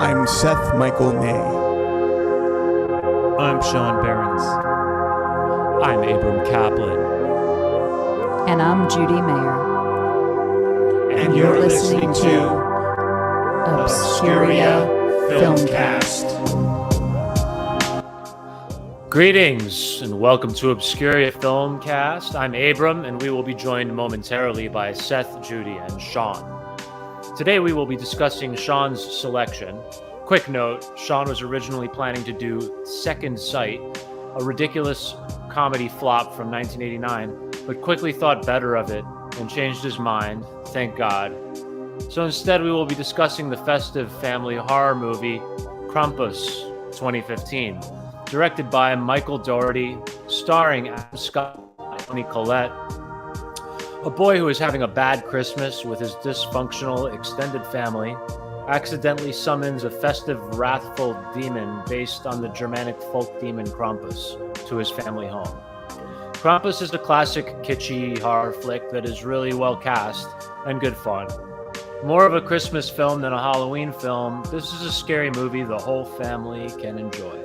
I'm Seth Michael May. I'm Sean Behrens. I'm Abram Kaplan. And I'm Judy Mayer. And you're listening to Obscuria Filmcast. Greetings and welcome to Obscuria Filmcast. I'm Abram and we will be joined momentarily by Seth, Judy, and Sean. Today we will be discussing Sean's selection. Quick note, Sean was originally planning to do Second Sight, a ridiculous comedy flop from 1989, but quickly thought better of it and changed his mind, thank God. So instead we will be discussing the festive family horror movie Krampus 2015, directed by Michael Dougherty, starring Adam Scott and Toni Collette. A boy who is having a bad Christmas with his dysfunctional extended family accidentally summons a festive, wrathful demon based on the Germanic folk demon Krampus to his family home. Krampus is a classic, kitschy horror flick that is really well cast and good fun. More of a Christmas film than a Halloween film, this is a scary movie the whole family can enjoy.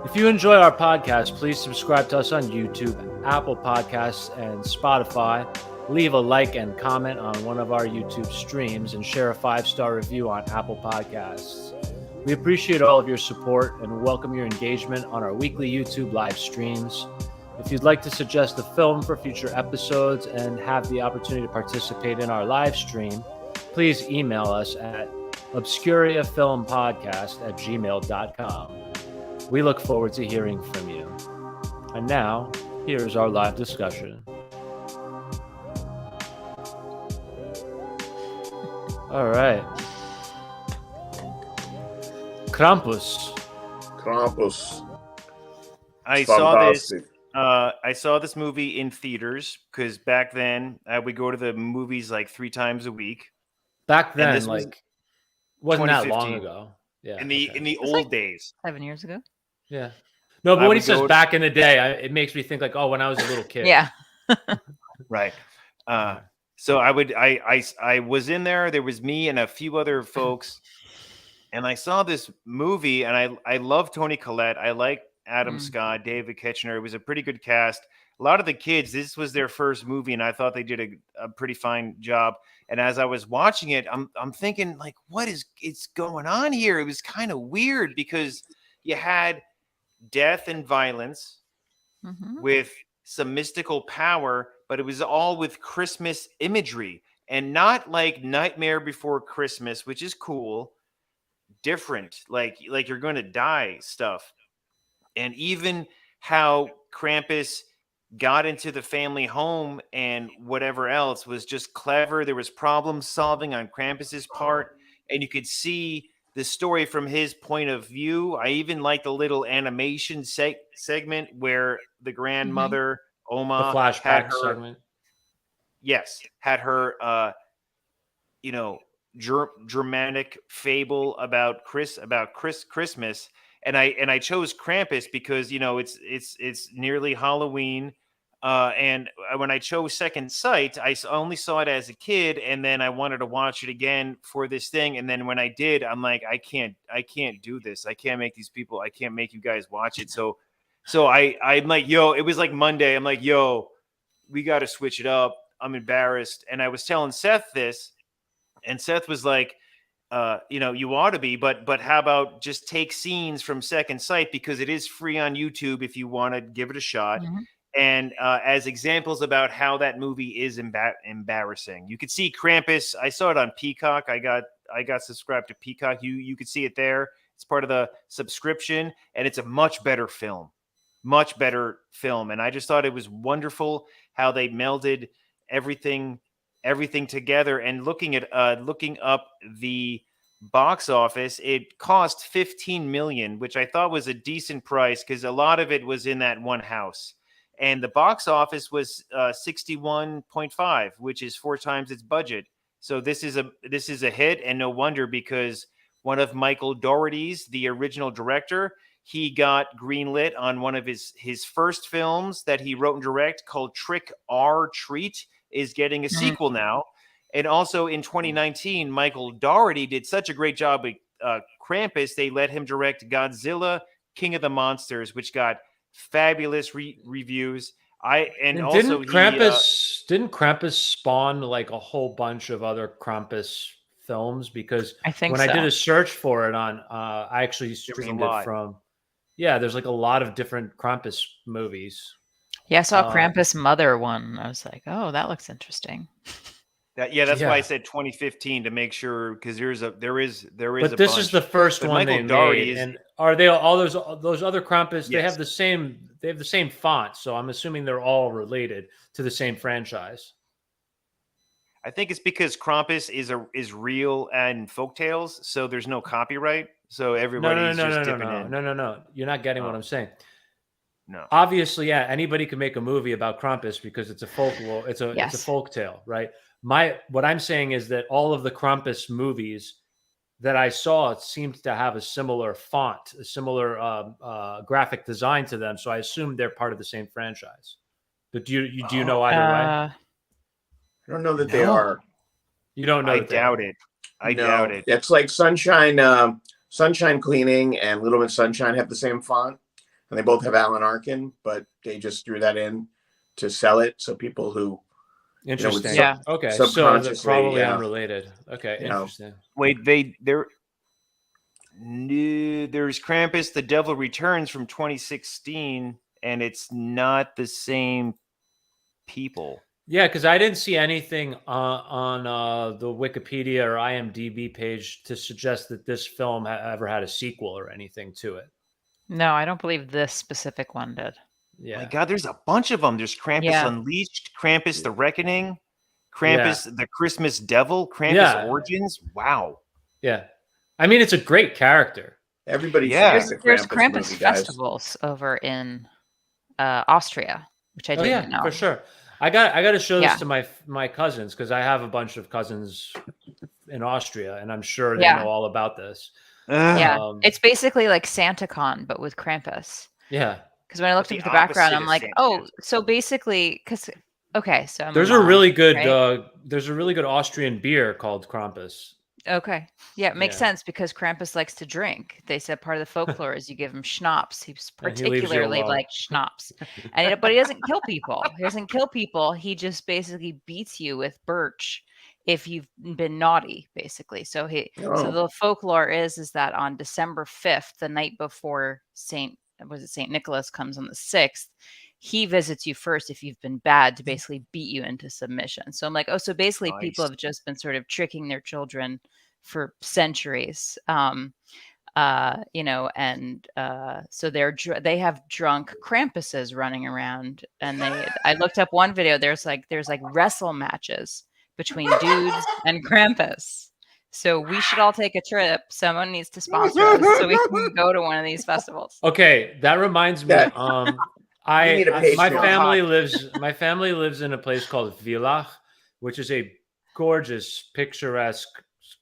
If you enjoy our podcast, please subscribe to us on YouTube, Apple Podcasts, and Spotify. Leave a like and comment on one of our YouTube streams and share a 5-star review on Apple Podcasts. We appreciate all of your support and welcome your engagement on our weekly YouTube live streams. If you'd like to suggest a film for future episodes and have the opportunity to participate in our live stream, please email us at obscuriafilmpodcast@gmail.com. We look forward to hearing from you. And now, here's our live discussion. All right. Krampus. I saw this movie in theaters because back then I would go to the movies like 3 times a week. Back then, wasn't that long ago? Yeah. In the old days. 7 years ago. Yeah. No, but when he says back in the day, it makes me think like, oh, when I was a little kid. Yeah. Right. So I was in there. There was me and a few other folks, and I saw this movie, and I love Toni Collette. I like Adam Scott, David Kitchener. It was a pretty good cast. A lot of the kids, this was their first movie, and I thought they did a pretty fine job. And as I was watching it, I'm thinking like, it's going on here? It was kind of weird because you had death and violence with some mystical power, but it was all with Christmas imagery and not like Nightmare Before Christmas, which is cool, different, like you're going to die stuff. And even how Krampus got into the family home and whatever else was just clever. There was problem solving on Krampus's part, and you could see the story from his point of view. I even liked the little animation segment where the grandmother, Oma, the flashback segment. Yes, had her, Germanic fable about Christmas. And I chose Krampus because it's nearly Halloween, and when I chose Second Sight, I only saw it as a kid, and then I wanted to watch it again for this thing. And then when I did, I'm like, I can't do this. I can't make you guys watch it. So I'm like, yo, it was like Monday. I'm like, yo, we got to switch it up. I'm embarrassed, and I was telling Seth this, and Seth was like, you ought to be, but how about just take scenes from Second Sight because it is free on YouTube if you want to give it a shot. And as examples about how that movie is embarrassing, you could see Krampus. I saw it on Peacock. I got subscribed to Peacock. You could see it there. It's part of the subscription, and it's a much better film. And I just thought it was wonderful how they melded everything together. And looking up the box office, it cost $15 million, which I thought was a decent price because a lot of it was in that one house. And the box office was 61.5, which is 4 times its budget. So this is a hit, and no wonder, because one of Michael Dougherty's, the original director, he got greenlit on one of his first films that he wrote and directed called Trick or Treat. is getting a sequel now. And also in 2019, Michael Dougherty did such a great job with Krampus. They let him direct Godzilla, King of the Monsters, which got fabulous reviews. Didn't Krampus spawn like a whole bunch of other Krampus films? Because I think when so. I did a search for it on, I actually streamed it from. Yeah, there's like a lot of different Krampus movies. Yeah, I saw Krampus Mother one. I was like, oh, that looks interesting. That's why I said 2015 to make sure, because there is. But this this is the first one Michael they Dougherty made, and are they all those other Krampus? Yes. They have the same font, so I'm assuming they're all related to the same franchise. I think it's because Krampus is real and folktales, so there's no copyright. So everybody's just dipping in. No. You're not getting what I'm saying. No. Obviously, yeah, anybody can make a movie about Krampus because it's a folklore. It's a folk tale, right? What I'm saying is that all of the Krampus movies that I saw seemed to have a similar font, a similar graphic design to them. So I assume they're part of the same franchise. But do you know either way? I don't know that they are. You don't know? I doubt it. I doubt it. It's like Sunshine Cleaning and Little Miss Sunshine have the same font, and they both have Alan Arkin, but they just threw that in to sell it. So people who interesting, okay, so they're probably unrelated. Okay, interesting. Wait, there's Krampus: The Devil Returns from 2016, and it's not the same people. Yeah, because I didn't see anything on the Wikipedia or IMDb page to suggest that this film ever had a sequel or anything to it. No, I don't believe this specific one did. Yeah. My God, there's a bunch of them. There's Krampus Unleashed, Krampus the Reckoning, Krampus the Christmas Devil, Krampus Origins. Wow. Yeah. I mean, it's a great character. Everybody there's Krampus festivals over in Austria, which I didn't know. For sure. I got to show this to my cousins because I have a bunch of cousins in Austria, and I'm sure they know all about this. It's basically like SantaCon, but with Krampus. Yeah. Because when I looked into the background, I'm like, so basically, so there's a really good Austrian beer called Krampus. Okay. Yeah, it makes sense because Krampus likes to drink. They said part of the folklore is you give him schnapps. He's particularly like schnapps. But he doesn't kill people. He doesn't kill people. He just basically beats you with birch if you've been naughty, basically. So so the folklore is that on December 5th, the night before Saint Nicholas comes on the 6th, he visits you first if you've been bad to basically beat you into submission. So I'm like, so basically people have just been sort of tricking their children for centuries. So they have drunk Krampuses running around, and I looked up one video. There's like wrestle matches between dudes and Krampus. So we should all take a trip. Someone needs to sponsor us so we can go to one of these festivals. Okay, that reminds me. My family lives in a place called Villach, which is a gorgeous, picturesque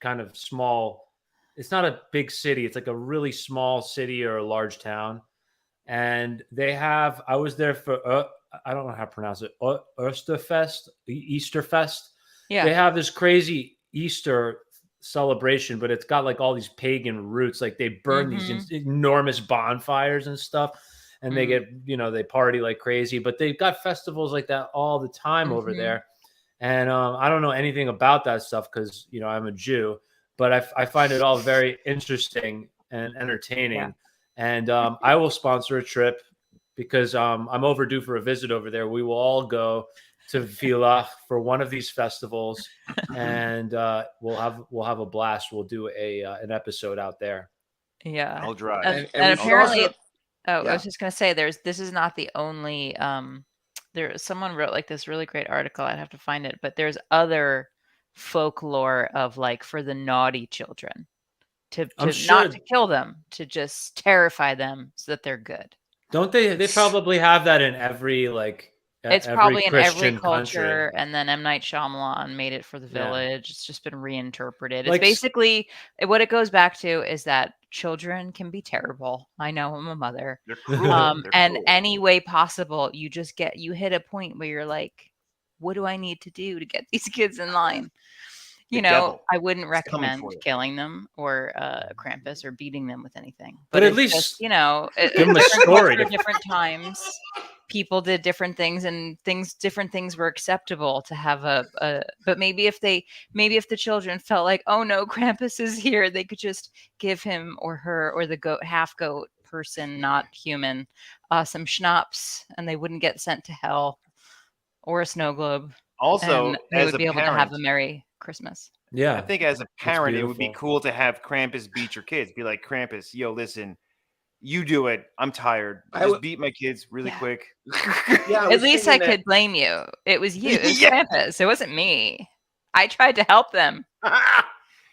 kind of small. It's not a big city. It's like a really small city or a large town, and they have. I was there for. I don't know how to pronounce it. Osterfest, Easterfest. Yeah, they have this crazy Easter celebration, but it's got like all these pagan roots. Like they burn these enormous bonfires and stuff. And they get, they party like crazy, but they've got festivals like that all the time over there. And I don't know anything about that stuff because, I'm a Jew, but I find it all very interesting and entertaining. Yeah. And I will sponsor a trip because I'm overdue for a visit over there. We will all go to Villach for one of these festivals, and we'll have a blast. We'll do an episode out there. Yeah, I'll drive. And apparently. I was just going to say, this is not the only, someone wrote like this really great article. I'd have to find it, but there's other folklore of like for the naughty children not to kill them, to just terrify them so that they're good. Don't they? They probably have that in every it's probably in every culture. Country. And then M. Night Shyamalan made it for The Village. It's just been reinterpreted. It's basically what it goes back to is that children can be terrible. I know, I'm a mother. They're cruel. And any way possible, you hit a point where you're like, what do I need to do to get these kids in line? The devil I wouldn't is coming recommend for you. killing them or Krampus or beating them with anything. But at it's least just, give them a different story culture, to- different times. People did different things, and different things were acceptable to have but maybe if the children felt like, oh no, Krampus is here, they could just give him or her or the half goat person, not human, some schnapps, and they wouldn't get sent to hell or a snow globe. Also, And they as would a be able to have parent, a Merry Christmas. Yeah. I think as a parent, it would be beautiful. cool to have Krampus beat your kids. Be like, Krampus, yo, listen, you do it. I'm tired. Just beat my kids really Yeah. quick. Yeah, At least I could blame you. It was you. It was Yeah. Krampus. It wasn't me. I tried to help them.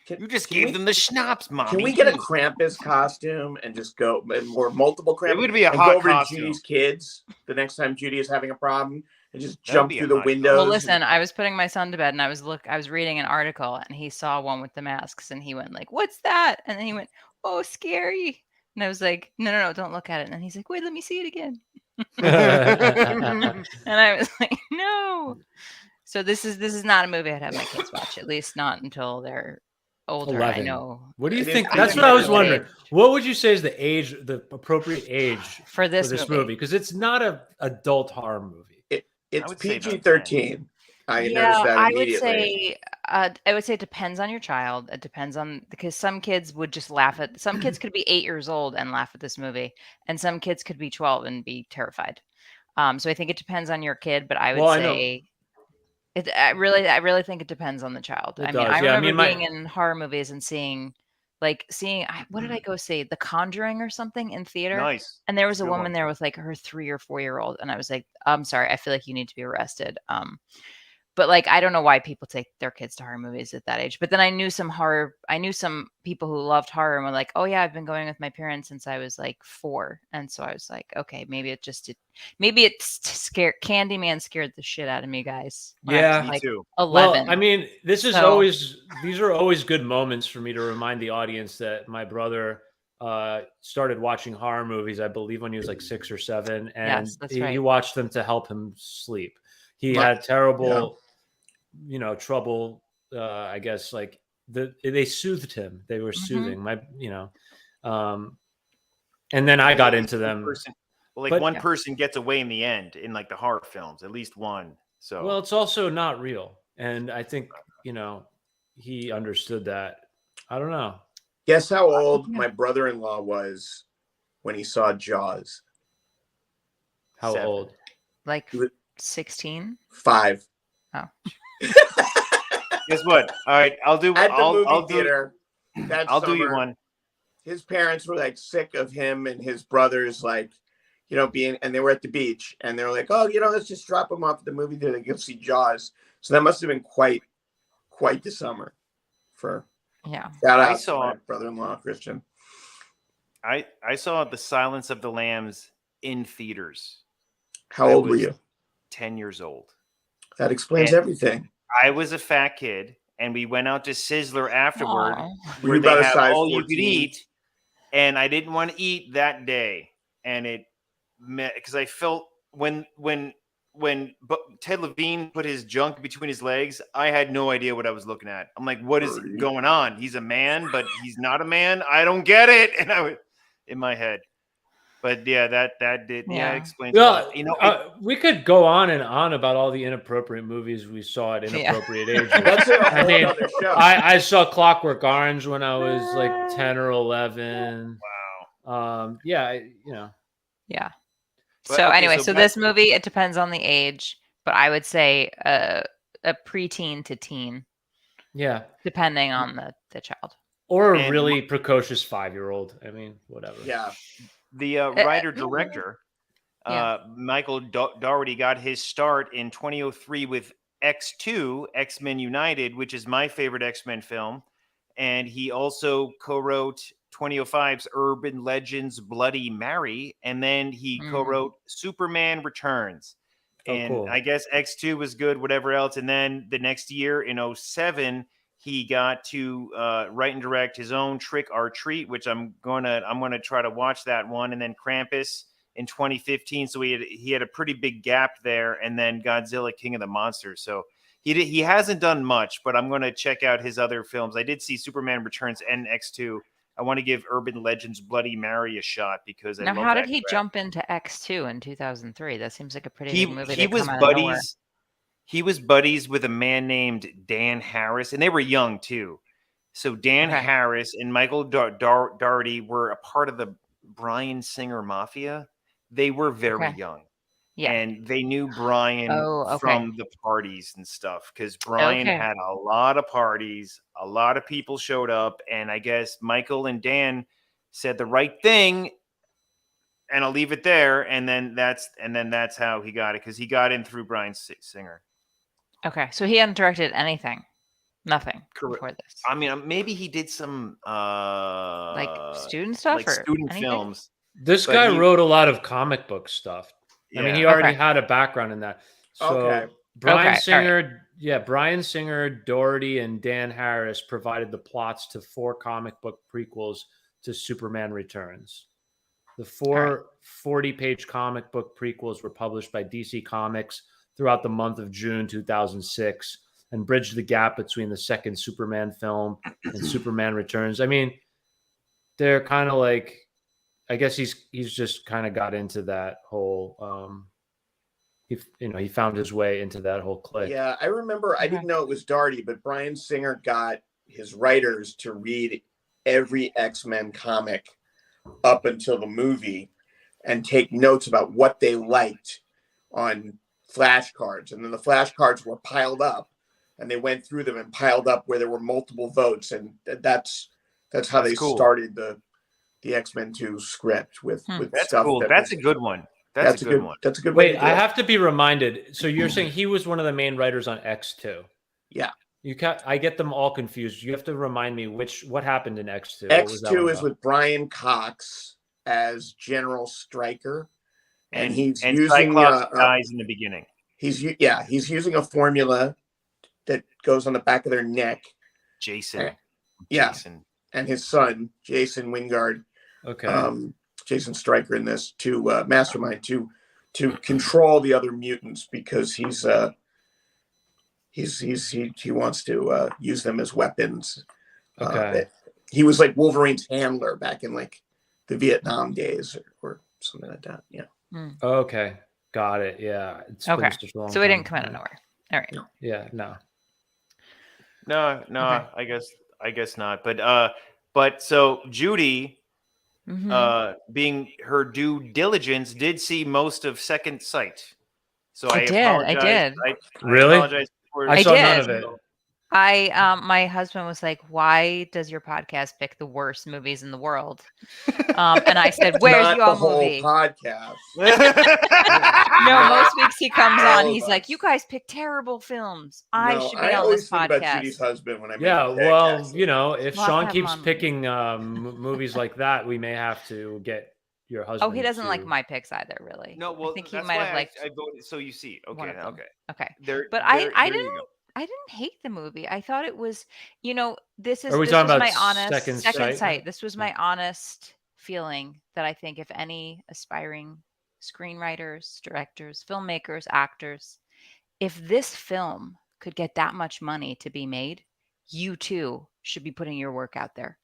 You just gave them the schnapps, mommy. Can we get a Krampus costume and just go, or multiple Krampus? It would be a and hot go over costume. to Judy's kids the next time Judy is having a problem and just That'd jump be a through the hot windows. Well, listen, I was putting my son to bed and I was reading an article and he saw one with the masks and he went like, "What's that?" And then he went, "Oh, scary." And I was like, "No, don't look at it." And he's like, "Wait, let me see it again." And I was like, "No." So this is not a movie I'd have my kids watch, at least not until they're older. 11. I know. What do you It is think? pretty That's what I was limited. wondering. What would you say is the appropriate age For this movie? Because it's not an adult horror movie. It's would say about PG-13. I noticed that immediately. I would say it depends on your child. It depends on, because some kids would just laugh at, some kids could be 8 years old and laugh at this movie, and some kids could be 12 and be terrified. So I think it depends on your kid, but I would say I really think it depends on the child. It I mean, does, I yeah. I remember mean, being in horror movies and seeing what did I go see? The Conjuring or something in theater. Nice. And there was a Good woman one. there with like her 3 or 4 year old, and I was like, "I'm sorry, I feel like you need to be arrested." But like, I don't know why people take their kids to horror movies at that age. But then I knew some people who loved horror and were like, "Oh yeah, I've been going with my parents since I was like 4." And so I was like, "Okay, maybe it's scared. Candyman scared the shit out of me, guys." When I was, Yeah. Me like, too. 11. Well, I mean, these are always good moments for me to remind the audience that my brother started watching horror movies, I believe, when he was like 6 or 7, and Yes, that's he right. watched them to help him sleep. He Right. had terrible, trouble. I guess like they soothed him. They were soothing and then I got into them. One person gets away in the end in like the horror films, at least one. So Well, it's also not real, and I think he understood that. I don't know. Guess how old my brother-in-law was when he saw Jaws? How 7. old? Like 16. 5. Oh. Guess what? All right, I'll do. At the movie I'll do. theater. I'll do you one. His parents were like sick of him and his brothers, like, being, and they were at the beach and they were like, "Oh, let's just drop them off at the movie theater. They go see Jaws." So that must have been quite the summer for. Yeah. Shout out I saw to my brother-in-law, Christian. I saw The Silence of the Lambs in theaters. How old were you? 10 years old. That explains And everything. I was a fat kid, and we went out to Sizzler afterward, Aw. Were where you they about a have size all you 14? could eat, and I didn't want to eat that day, and it because I felt when Ted Levine put his junk between his legs, I had no idea what I was looking at. I'm like, what is going on? He's a man, but he's not a man. I don't get it. And I was in my head. But yeah, that did explains a lot. We could go on and on about all the inappropriate movies we saw at inappropriate ages. That's a whole other show. I saw Clockwork Orange when I was like 10 or 11. Wow. Yeah. But, So okay, anyway, so so back- this movie, it depends on the age, but I would say a preteen to teen, Yeah. depending on the child. Or a And really precocious 5-year-old. I mean, whatever. Yeah. The writer-director, Michael Dougherty, got his start in 2003 with X2, X-Men United, which is my favorite X-Men film. And he also co-wrote 2005's Urban Legends Bloody Mary. And then he co-wrote Superman Returns. And cool. I guess X2 was good, whatever else. And then the next year in 2007, he got to write and direct his own Trick or Treat, which I'm gonna try to watch that one, and then Krampus, in 2015. So he had a pretty big gap there, and then Godzilla King of the Monsters. So he hasn't done much, but I'm going to check out his other films. I did see Superman Returns and X2. I want to give Urban Legends Bloody Mary a shot because I love how did that he crap. jump into X2 in 2003? That seems like a pretty big movie. He was come out of nowhere. buddies. He was buddies with a man named Dan Harris, and they were young too. So Dan Harris and Michael Dougherty were a part of the Bryan Singer Mafia. They were very young. Yeah. And they knew Brian from the parties and stuff because Brian had a lot of parties, a lot of people showed up, and I guess Michael and Dan said the right thing, and I'll leave it there. And then that's how he got it, because he got in through Bryan Singer. Okay, so he hadn't directed anything, nothing before this. I mean, maybe he did some like student stuff, like or student anything? films. This guy wrote a lot of comic book stuff. Yeah. I mean, he already had a background in that. So Bryan Singer, Bryan Singer, Dougherty, and Dan Harris provided the plots to 4 comic book prequels to Superman Returns. The 4 40-page comic book prequels were published by DC Comics throughout the month of June 2006 and bridged the gap between the second Superman film and Superman Returns. I mean, they're kind of like, I guess he's just kind of got into that whole he found his way into that whole clique. Yeah, I remember, I didn't know it was Dougherty, but Bryan Singer got his writers to read every X-Men comic up until the movie and take notes about what they liked on flashcards. And then the flashcards were piled up, and they went through them and piled up where there were multiple votes. And that's how they started the X-Men 2 script with that's stuff. Cool. That's a good one. That's a good one. That's a good Wait, I have to be reminded. So you're saying he was one of the main writers on X2? Yeah. I get them all confused. You have to remind me what happened in X2. X2 is with Brian Cox as General Stryker, and he's using Cyclops dies in the beginning. He's using a formula that goes on the back of their neck. Jason. And his son, Jason Wingard. Okay. Jason Stryker in this to mastermind to control the other mutants, because he wants to use them as weapons. Okay. He was like Wolverine's handler back in like the Vietnam days or something like that. Yeah. Okay. Got it. Yeah. Okay. So it didn't come out of nowhere. All right. No. Yeah. No. No. Okay. I guess not. But so Judy, being her due diligence, did see most of Second Sight. So I did. Really? I apologize for I saw none of it. My husband was like, "Why does your podcast pick the worst movies in the world?" And I said, "Where's your movie?" Podcast. No, most weeks he comes on. He's like, "You guys pick terrible films. I should be on this podcast." About Judy's husband when I if Sean keeps picking movies like that, we may have to get your husband. Oh, he doesn't like my picks either, really. No, well, I think he might have liked. I voted, so you see, okay. I didn't hate the movie. I thought it was, this is. Are we this talking was about my honest Second Sight? This was my honest feeling that I think if any aspiring screenwriters, directors, filmmakers, actors, if this film could get that much money to be made, you too should be putting your work out there.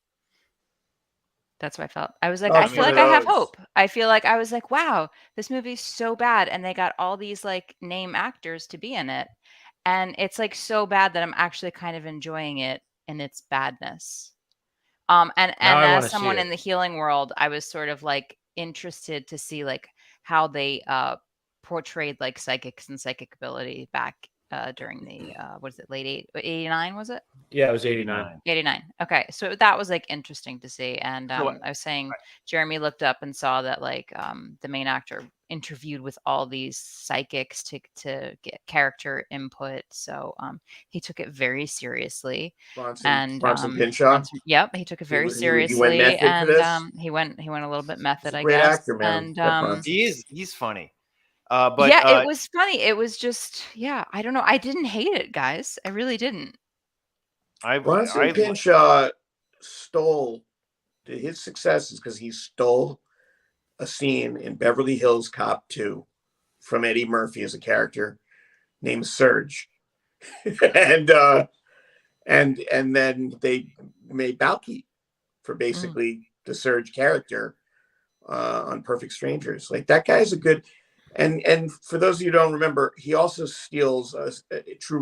That's what I felt. I was like, I feel like I have hope. I feel like I was like, wow, this movie's so bad. And they got all these like name actors to be in it. And it's like so bad that I'm actually kind of enjoying it in its badness. And as someone in the healing world, I was sort of like interested to see like how they portrayed like psychics and psychic ability back during the late 89 was it? Yeah, it was 89. 89. Okay, so that was like interesting to see. And I was saying Jeremy looked up and saw that like the main actor interviewed with all these psychics to get character input. So he took it very seriously. Bronson Pinchot. Yep, he took it very seriously, he went a little bit method, I guess. Actor, man. And he's funny. It was funny. It was just, I don't know. I didn't hate it, guys. I really didn't. Bronson Pinchot stole his success is because he stole a scene in Beverly Hills Cop 2 from Eddie Murphy as a character named Surge. and then they made Balky for basically the Surge character on Perfect Strangers. Like, that guy's a good, and for those of you who don't remember, he also steals a True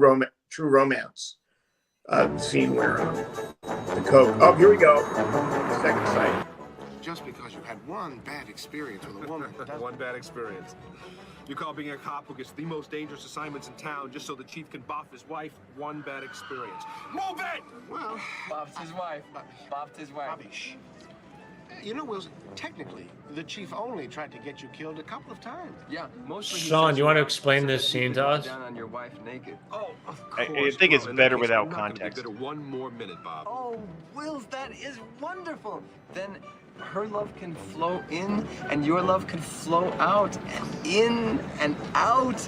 Romance scene where the coke. Oh, here we go. Second sight. Just because you had one bad experience with a woman. One bad experience. You call being a cop who gets the most dangerous assignments in town just so the chief can boff his wife one bad experience. Move it! Well, Boffed his wife. Boffed his wife. Bobby, shh. You know, Wilson, technically, the chief only tried to get you killed a couple of times. Yeah, mostly. Sean, do you want to explain this scene to us? Down on your wife naked. Oh, of I course. think it's Well, in better that case, without I'm not gonna be context. bitter one more minute, Bob. Oh, Wills, that is wonderful. Then her love can flow in, and your love can flow out, and in and out,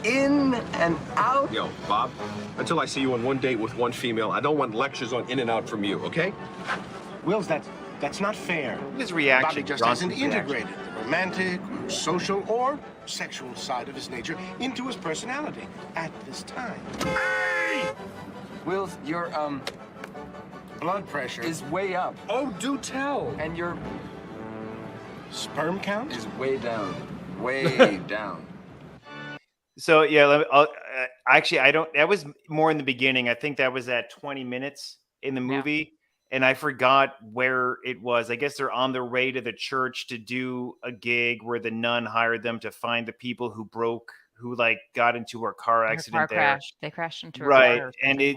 in and out. Yo, Bob, until I see you on one date with one female, I don't want lectures on in and out from you, okay? Wills, that's not fair. His reaction. Bobby just Bronson's hasn't reaction. integrated the romantic, or social, or sexual side of his nature into his personality at this time. Wills, your Blood pressure is way up, Oh, do tell. and your sperm count. is way down, way down. So yeah, actually, I don't. That was more in the beginning. I think that was at 20 minutes in the movie, and I forgot where it was. I guess they're on their way to the church to do a gig where the nun hired them to find the people who got into a car accident Car there. crash. They crashed into a Right, car. and it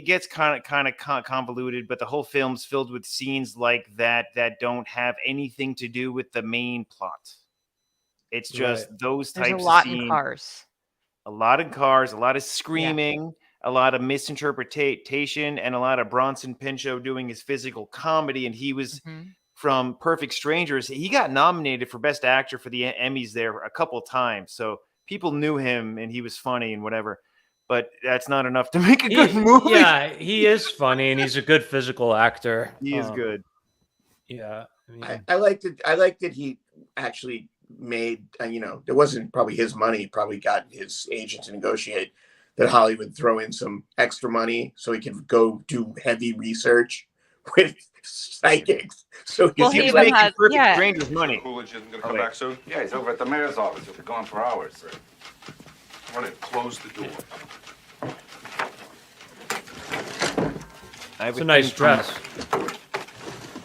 gets kind of convoluted, but the whole film's filled with scenes like that don't have anything to do with the main plot. It's just those There's types a lot of scenes. in cars. A lot of cars, a lot of screaming, a lot of misinterpretation, and a lot of Bronson Pinchot doing his physical comedy. And he was from Perfect Strangers. He got nominated for Best Actor for the Emmys there a couple of times. So people knew him and he was funny and whatever. But that's not enough to make a good movie. Yeah, he is funny and he's a good physical actor. He is good. Yeah. I liked it. I liked that he actually made, it wasn't probably his money. He probably got his agent to negotiate that Hollywood throw in some extra money so he could go do heavy research with psychics. So Well, He he was even making had- Perfect yeah. Strangers money. Coolidge isn't gonna Oh, come wait. back soon? Yeah, he's over at the mayor's office. He'll be gone for hours. Run it. Close the door. It's a nice dress.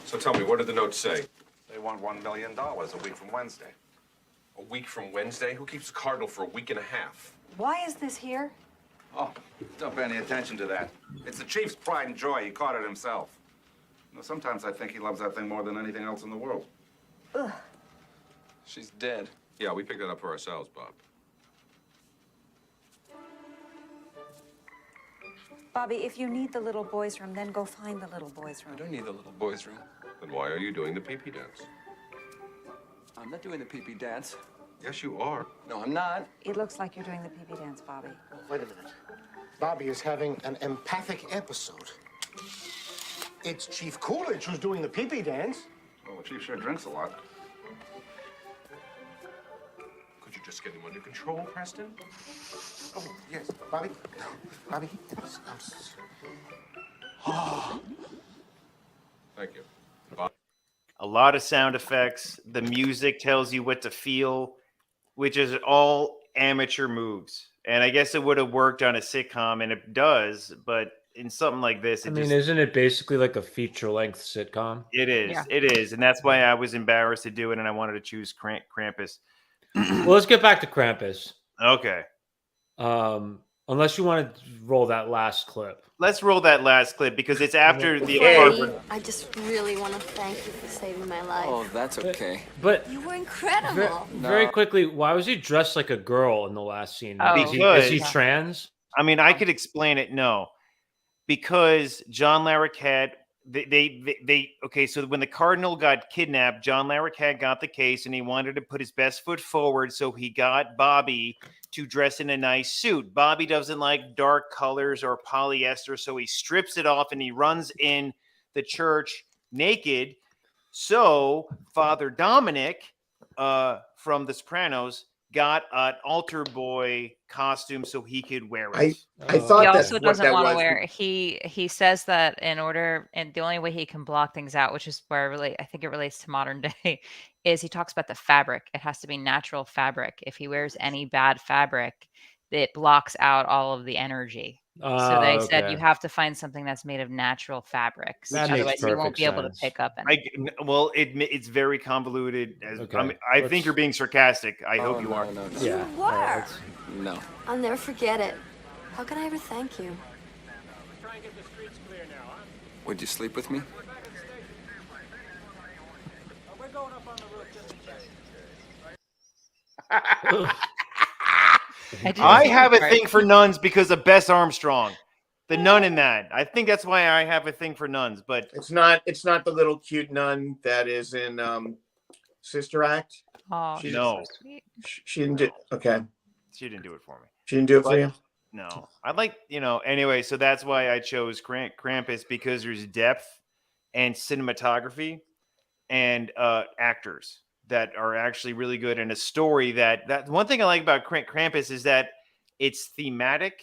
So tell me, what did the note say? They want $1 million a week from Wednesday. A week from Wednesday? Who keeps a cardinal for a week and a half? Why is this here? Oh, don't pay any attention to that. It's the chief's pride and joy. He caught it himself. You know, sometimes I think he loves that thing more than anything else in the world. Ugh. She's dead. Yeah, we picked it up for ourselves, Bob. Bobby, if you need the little boys' room, then go find the little boys' room. I don't need the little boys' room. Then why are you doing the pee-pee dance? I'm not doing the pee-pee dance. Yes, you are. No, I'm not. It looks like you're doing the pee-pee dance, Bobby. Wait a minute. Bobby is having an empathic episode. It's Chief Coolidge who's doing the pee-pee dance. Well, the chief sure drinks a lot. Could you just get him under control, Preston? Oh, yes. Bobby. Bobby. Thank you. Bob? A lot of sound effects. The music tells you what to feel, which is all amateur moves. And I guess it would have worked on a sitcom, and it does, but in something like this, Isn't it basically like a feature-length sitcom? it is. Yeah. It is. And that's why I was embarrassed to do it, and I wanted to choose Krampus. Well, let's get back to Krampus. Okay. Unless you want to roll that last clip. Let's roll that last clip because it's after the Hey. apartment. I just really want to thank you for saving my life. Oh, that's okay. But You were incredible. very quickly, why was he dressed like a girl in the last scene? Oh. Is he Because- trans? I mean, I could explain it. No, because John Larroquette, okay. So when the Cardinal got kidnapped, John Larroquette got the case, and he wanted to put his best foot forward. So he got Bobby to dress in a nice suit. Bobby doesn't like dark colors or polyester, so he strips it off and he runs in the church naked. So Father Dominic from The Sopranos got an altar boy costume so he could wear I it. I thought He that's also what doesn't that want to was. wear. He says that in order, and the only way he can block things out, which is where I think it relates to modern day, is he talks about the fabric. It has to be natural fabric. If he wears any bad fabric, it blocks out all of the energy. So they said you have to find something that's made of natural fabrics. That makes Otherwise, you won't perfect be able to sense. pick up anything. Well, it's very convoluted. Okay, I think you're being sarcastic. I hope you are. No. Yeah. You were. No. I'll never forget it. How can I ever thank you? Would you sleep with me? I have a thing for nuns because of Bess Armstrong, the nun in that. I think that's why I have a thing for nuns. But It's not the little cute nun that is in Sister Act. Oh, She's no, so sweet. She didn't do. Okay, she didn't do it for me. she didn't do it for you. No, I like Anyway, so that's why I chose Krampus, because there's depth and cinematography and actors that are actually really good, and a story that one thing I like about Krampus is that it's thematic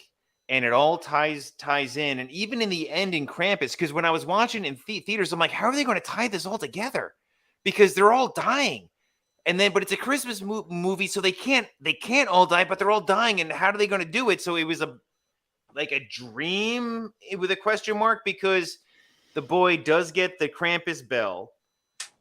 and it all ties in. And even in the end in Krampus, because when I was watching in theaters, I'm like, how are they going to tie this all together? Because they're all dying. And then, but it's a Christmas movie, so they can't all die, but they're all dying. And how are they going to do it? So it was like a dream with a question mark, because the boy does get the Krampus bell,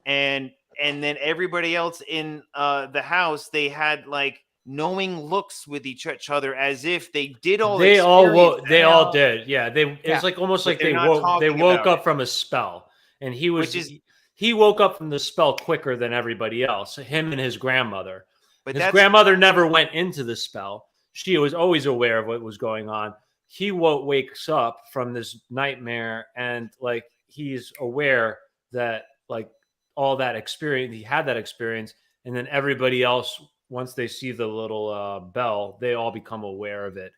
and then everybody else in the house, they had like knowing looks with each other, as if they did all. They all did. Yeah, it's like almost But like they're they not talking woke about up from a spell, and he was. Which is- he woke up from the spell quicker than everybody else. Him and his grandmother. But His grandmother never went into the spell. She was always aware of what was going on. He wakes up from this nightmare, and like he's aware that like all that experience, he had that experience, and then everybody else, once they see the little bell, they all become aware of it,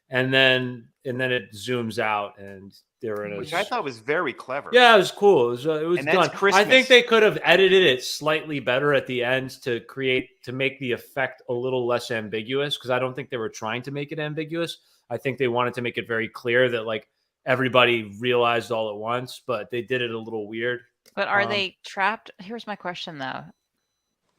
and then it zooms out, and they're in a. Which I thought was very clever. Yeah, it was cool. It was And done. that's Christmas. I think they could have edited it slightly better at the end to make the effect a little less ambiguous, because I don't think they were trying to make it ambiguous. I think they wanted to make it very clear that like everybody realized all at once, but they did it a little weird. But are they trapped? Here's my question though.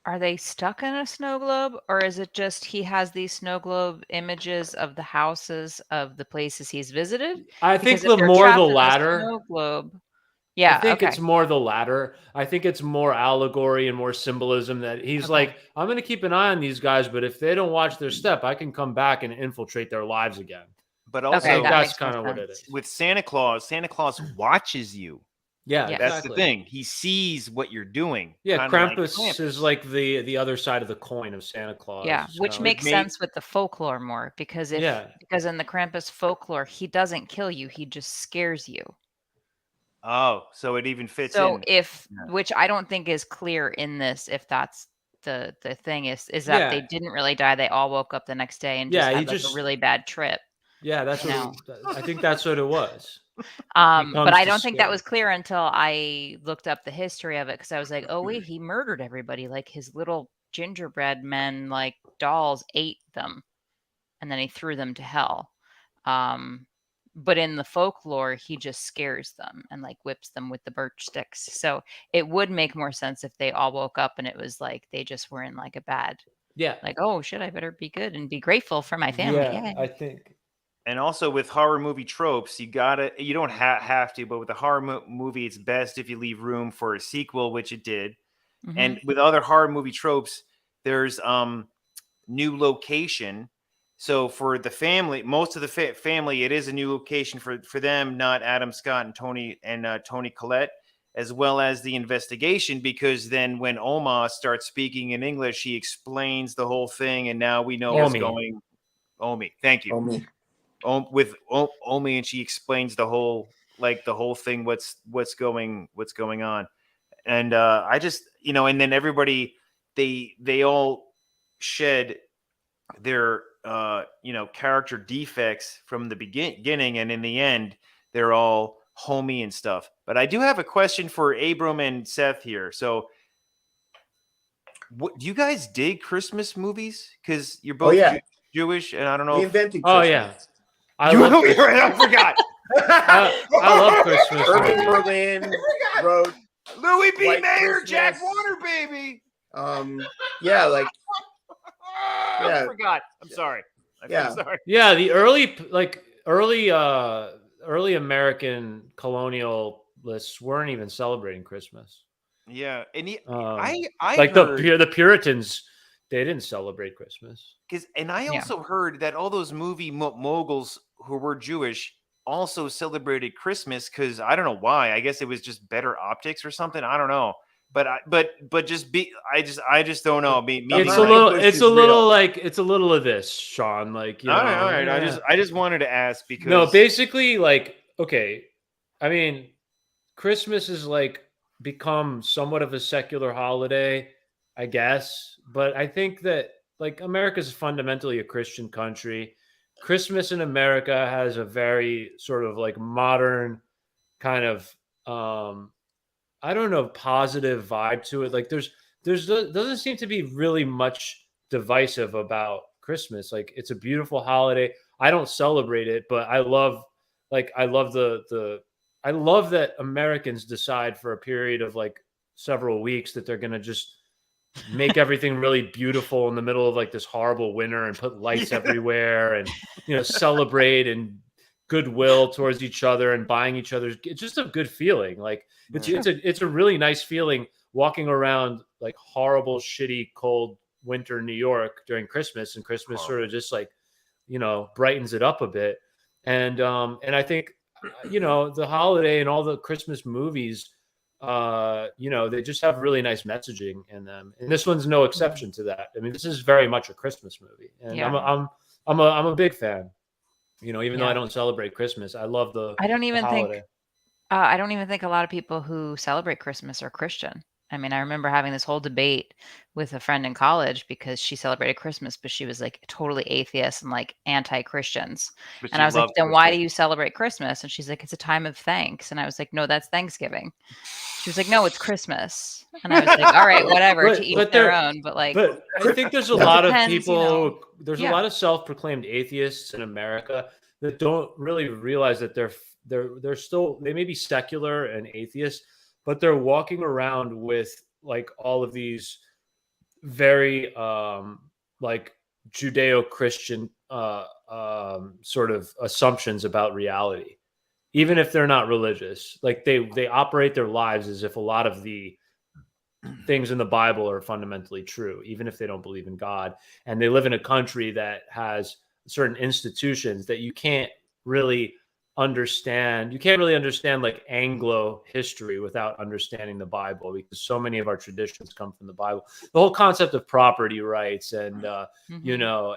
Are they stuck in a snow globe, or is it just he has these snow globe images of the houses of the places he's visited? I think Because if they're more trapped the in a latter. snow globe. Yeah, I think okay. it's more the latter. I think it's more allegory and more symbolism that he's like, I'm going to keep an eye on these guys, but if they don't watch their step, I can come back and infiltrate their lives again. But also, I think that's kind of what it is. With Santa Claus watches you. Yeah, that's exactly. the thing. He sees what you're doing. Yeah, Kinda Krampus, like is like the other side of the coin of Santa Claus. Yeah, which makes sense with the folklore more, because because in the Krampus folklore, he doesn't kill you, he just scares you. Oh, so it even fits so in. Which I don't think is clear in this, if that's the thing is that they didn't really die, they all woke up the next day and just had like a really bad trip. Yeah, that's what I think that's what it was. But I don't think that was clear until I looked up the history of it, because I was like, oh wait, he murdered everybody. Like his little gingerbread men, like dolls, ate them, and then he threw them to hell. But in the folklore, he just scares them and like whips them with the birch sticks. So it would make more sense if they all woke up and it was like they just were in like a bad, like, oh shit, I better be good and be grateful for my family. Yeah, I think. And also with horror movie tropes, you don't have to, but with a horror movie, it's best if you leave room for a sequel, which it did. Mm-hmm. And with other horror movie tropes, there's new location. So for the family, most of the family, it is a new location for them, not Adam Scott and Tony Collette, as well as the investigation, because then when Oma starts speaking in English, she explains the whole thing, and now we know what's going. Omi, thank you. Omi. With Omi, and she explains the whole thing, what's going on, and I just and then everybody they all shed their character defects from the beginning, and in the end they're all homey and stuff. But I do have a question for Abram and Seth here. So What do you guys dig Christmas movies? Because you're both Jewish, and I don't know. We invented Christmas. Oh yeah, I forgot. I love Christmas. Irving Berlin wrote Louis B. White Mayer, Christmas. Jack Warner, baby. Yeah, like I forgot. I'm sorry. I'm sorry. Yeah, the early American colonialists weren't even celebrating Christmas. Yeah, and I like heard, the Puritans, they didn't celebrate Christmas. And I also heard that all those movie moguls who were Jewish also celebrated Christmas because I don't know why. I guess it was just better optics or something. I don't know. But I just don't know. It's a little of this, Sean. Like, you know, all right. I just wanted to ask because no, basically, like, okay, I mean, Christmas is like become somewhat of a secular holiday, I guess. But I think that like America's fundamentally a Christian country. Christmas in America has a very sort of like modern kind of I don't know, positive vibe to it. Like there's doesn't seem to be really much divisive about Christmas. Like it's a beautiful holiday. I don't celebrate it, but I love that Americans decide for a period of like several weeks that they're going to just make everything really beautiful in the middle of like this horrible winter and put lights everywhere and, you know, celebrate and goodwill towards each other and buying each other. It's just a good feeling. Like it's a really nice feeling walking around like horrible, shitty, cold winter New York during Christmas, and Christmas sort of just like, you know, brightens it up a bit. And I think, you know, the holiday and all the Christmas movies, you know, they just have really nice messaging in them. And this one's no exception to that. I mean, this is very much a Christmas movie. And I'm a big fan. You know, even though I don't celebrate Christmas, I love the I don't even holiday. think a lot of people who celebrate Christmas are Christian. I mean, I remember having this whole debate with a friend in college because she celebrated Christmas, but she was like totally atheist and like anti-Christians. And I was like, then why do you celebrate Christmas? And she's like, it's a time of thanks. And I was like, no, that's Thanksgiving. She was like, no, it's Christmas. And I was like, all right, whatever, to each their own. But like, I think there's a lot of people, you know, there's a lot of self-proclaimed atheists in America that don't really realize that they're still, they may be secular and atheist, but they're walking around with like all of these very like Judeo-Christian sort of assumptions about reality, even if they're not religious. Like they operate their lives as if a lot of the things in the Bible are fundamentally true, even if they don't believe in God. And they live in a country that has certain institutions that you can't really understand. You can't really understand like Anglo history without understanding the Bible, because so many of our traditions come from the Bible. The whole concept of property rights and you know,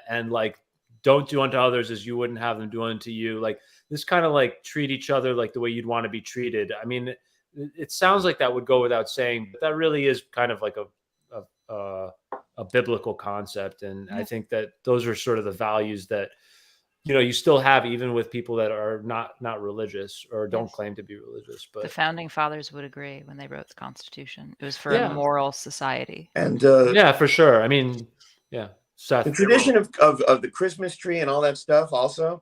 and like don't do unto others as you wouldn't have them do unto you. Like this kind of like treat each other like the way you'd want to be treated. I mean, it sounds like that would go without saying, but that really is kind of like a biblical concept. And I think that those are sort of the values that, you know, you still have even with people that are not religious or don't claim to be religious. But the founding fathers would agree when they wrote the Constitution. It was for a moral society. And yeah, for sure. I mean, yeah, Seth. The tradition of the Christmas tree and all that stuff also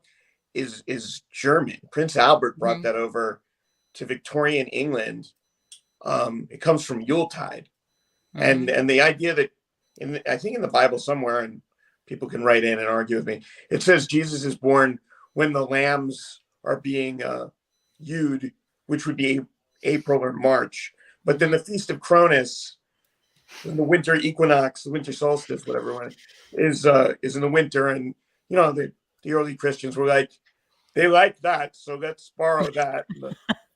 is German. Prince Albert brought that over to Victorian England. It comes from Yuletide, and the idea that I think in the Bible somewhere, and people can write in and argue with me, it says Jesus is born when the lambs are being ewed, which would be April or March. But then the Feast of Cronus, when the winter equinox, the winter solstice, whatever one is in the winter. And you know, the early Christians were like, they like that, so let's borrow that.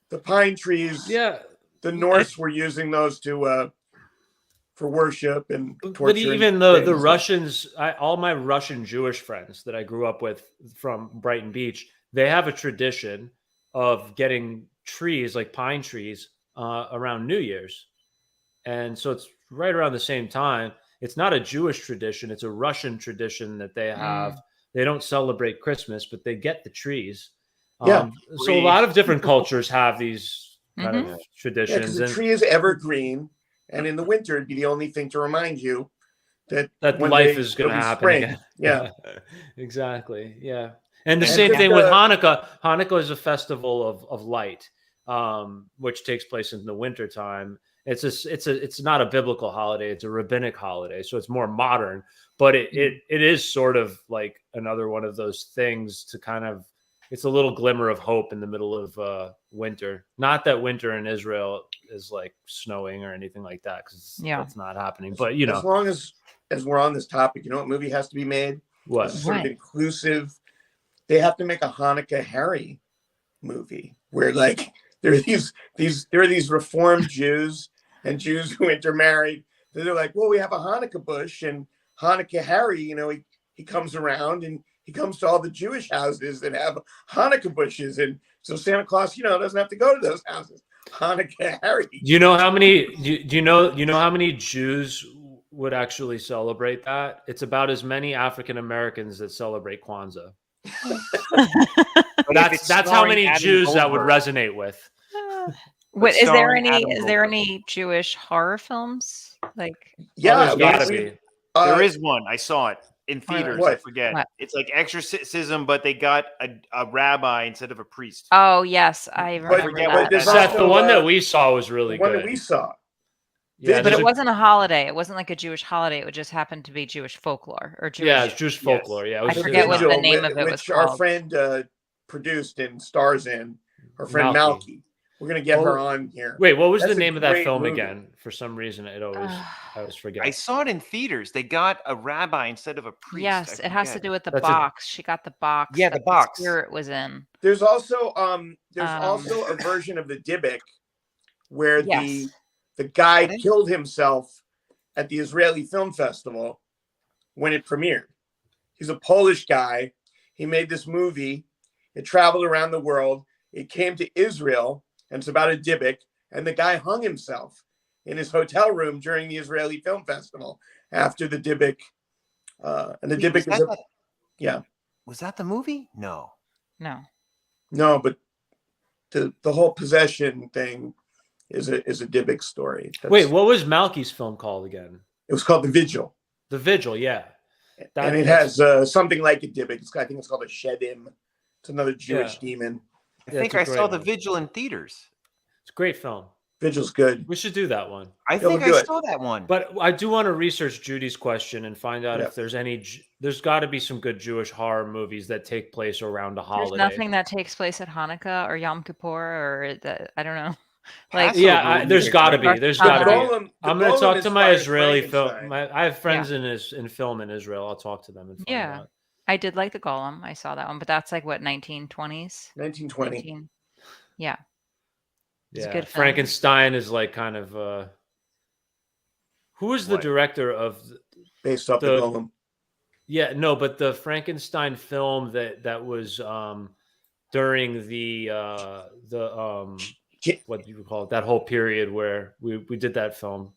The pine trees, the Norse were using those to for worship and torture. But even the Russians, all my Russian Jewish friends that I grew up with from Brighton Beach, they have a tradition of getting trees, like pine trees, around New Year's. And so it's right around the same time. It's not a Jewish tradition. It's a Russian tradition that they have. They don't celebrate Christmas, but they get the trees. So a lot of different cultures have these kind of traditions. The tree is evergreen. and in the winter it'd be the only thing to remind you that life is going to happen spring. again. Yeah, exactly. Yeah, and the same thing with Hanukkah. Hanukkah is a festival of light, which takes place in the wintertime. It's not a biblical holiday; it's a rabbinic holiday, so it's more modern. But it is sort of like another one of those things to kind of. It's a little glimmer of hope in the middle of winter. Not that winter in Israel is like snowing or anything like that, because that's not happening. But as long as we're on this topic, you know what movie has to be made? What? Sort of inclusive. They have to make a Hanukkah Harry movie where like there are these Reformed Jews and Jews who intermarried. They're like, well, we have a Hanukkah bush, and Hanukkah Harry, you know, he comes around and he comes to all the Jewish houses that have Hanukkah bushes, and so Santa Claus, you know, doesn't have to go to those houses. Hanukkah Harry. Do you know how many? Do you know how many Jews would actually celebrate that? It's about as many African Americans that celebrate Kwanzaa. that's how many Jews that would resonate with. Is there any Jewish horror films? Like, yeah, there's gotta be. There is one. I saw it in theaters. What? I forget. What? It's like exorcism, but they got a rabbi instead of a priest. Oh yes, I remember that. Seth, the one that we saw was really good. The one that we saw. Yeah, but it wasn't a holiday. It wasn't like a Jewish holiday. It would just happen to be Jewish folklore or Jewish. Yeah, it's Jewish folklore. Yeah, I forget what the name of it was called. Our friend produced and stars in. Her friend Malky. We're gonna get her on here. Wait, what was the name of that film again? For some reason, I always forget. I saw it in theaters. They got a rabbi instead of a priest. Yes, it has to do with the box. She got the box. Yeah, the box. The spirit was in. There's also a version of the Dybbuk where the guy killed himself at the Israeli Film Festival when it premiered. He's a Polish guy. He made this movie. It traveled around the world. It came to Israel, and it's about a Dybbuk, and the guy hung himself in his hotel room during the Israeli Film Festival after the Dybbuk. And the Dybbuk is yeah. Was that the movie? No, but the whole possession thing is a Dybbuk story. Wait, what was Malky's film called again? It was called The Vigil. The Vigil, yeah. And it has something like a Dybbuk. I think it's called a Shedim. It's another Jewish demon. I think I saw The Vigil in theaters. It's a great film. Vigil's good. We should do that one. I think I saw that one. But I do want to research Judy's question and find out if there's any. There's got to be some good Jewish horror movies that take place around a holiday. There's nothing that takes place at Hanukkah or Yom Kippur or there's got to be. There's got to be. I'm going to talk to my Israeli film. I have friends in film in Israel. I'll talk to them and find out. I did like the Golem. I saw that one, but that's like what 1920s. 1920. Yeah. It's a good film. Frankenstein is like kind of. Who is the director of? Based off the Golem. Yeah, no, but the Frankenstein film that was during the what do you call it? That whole period where we did that film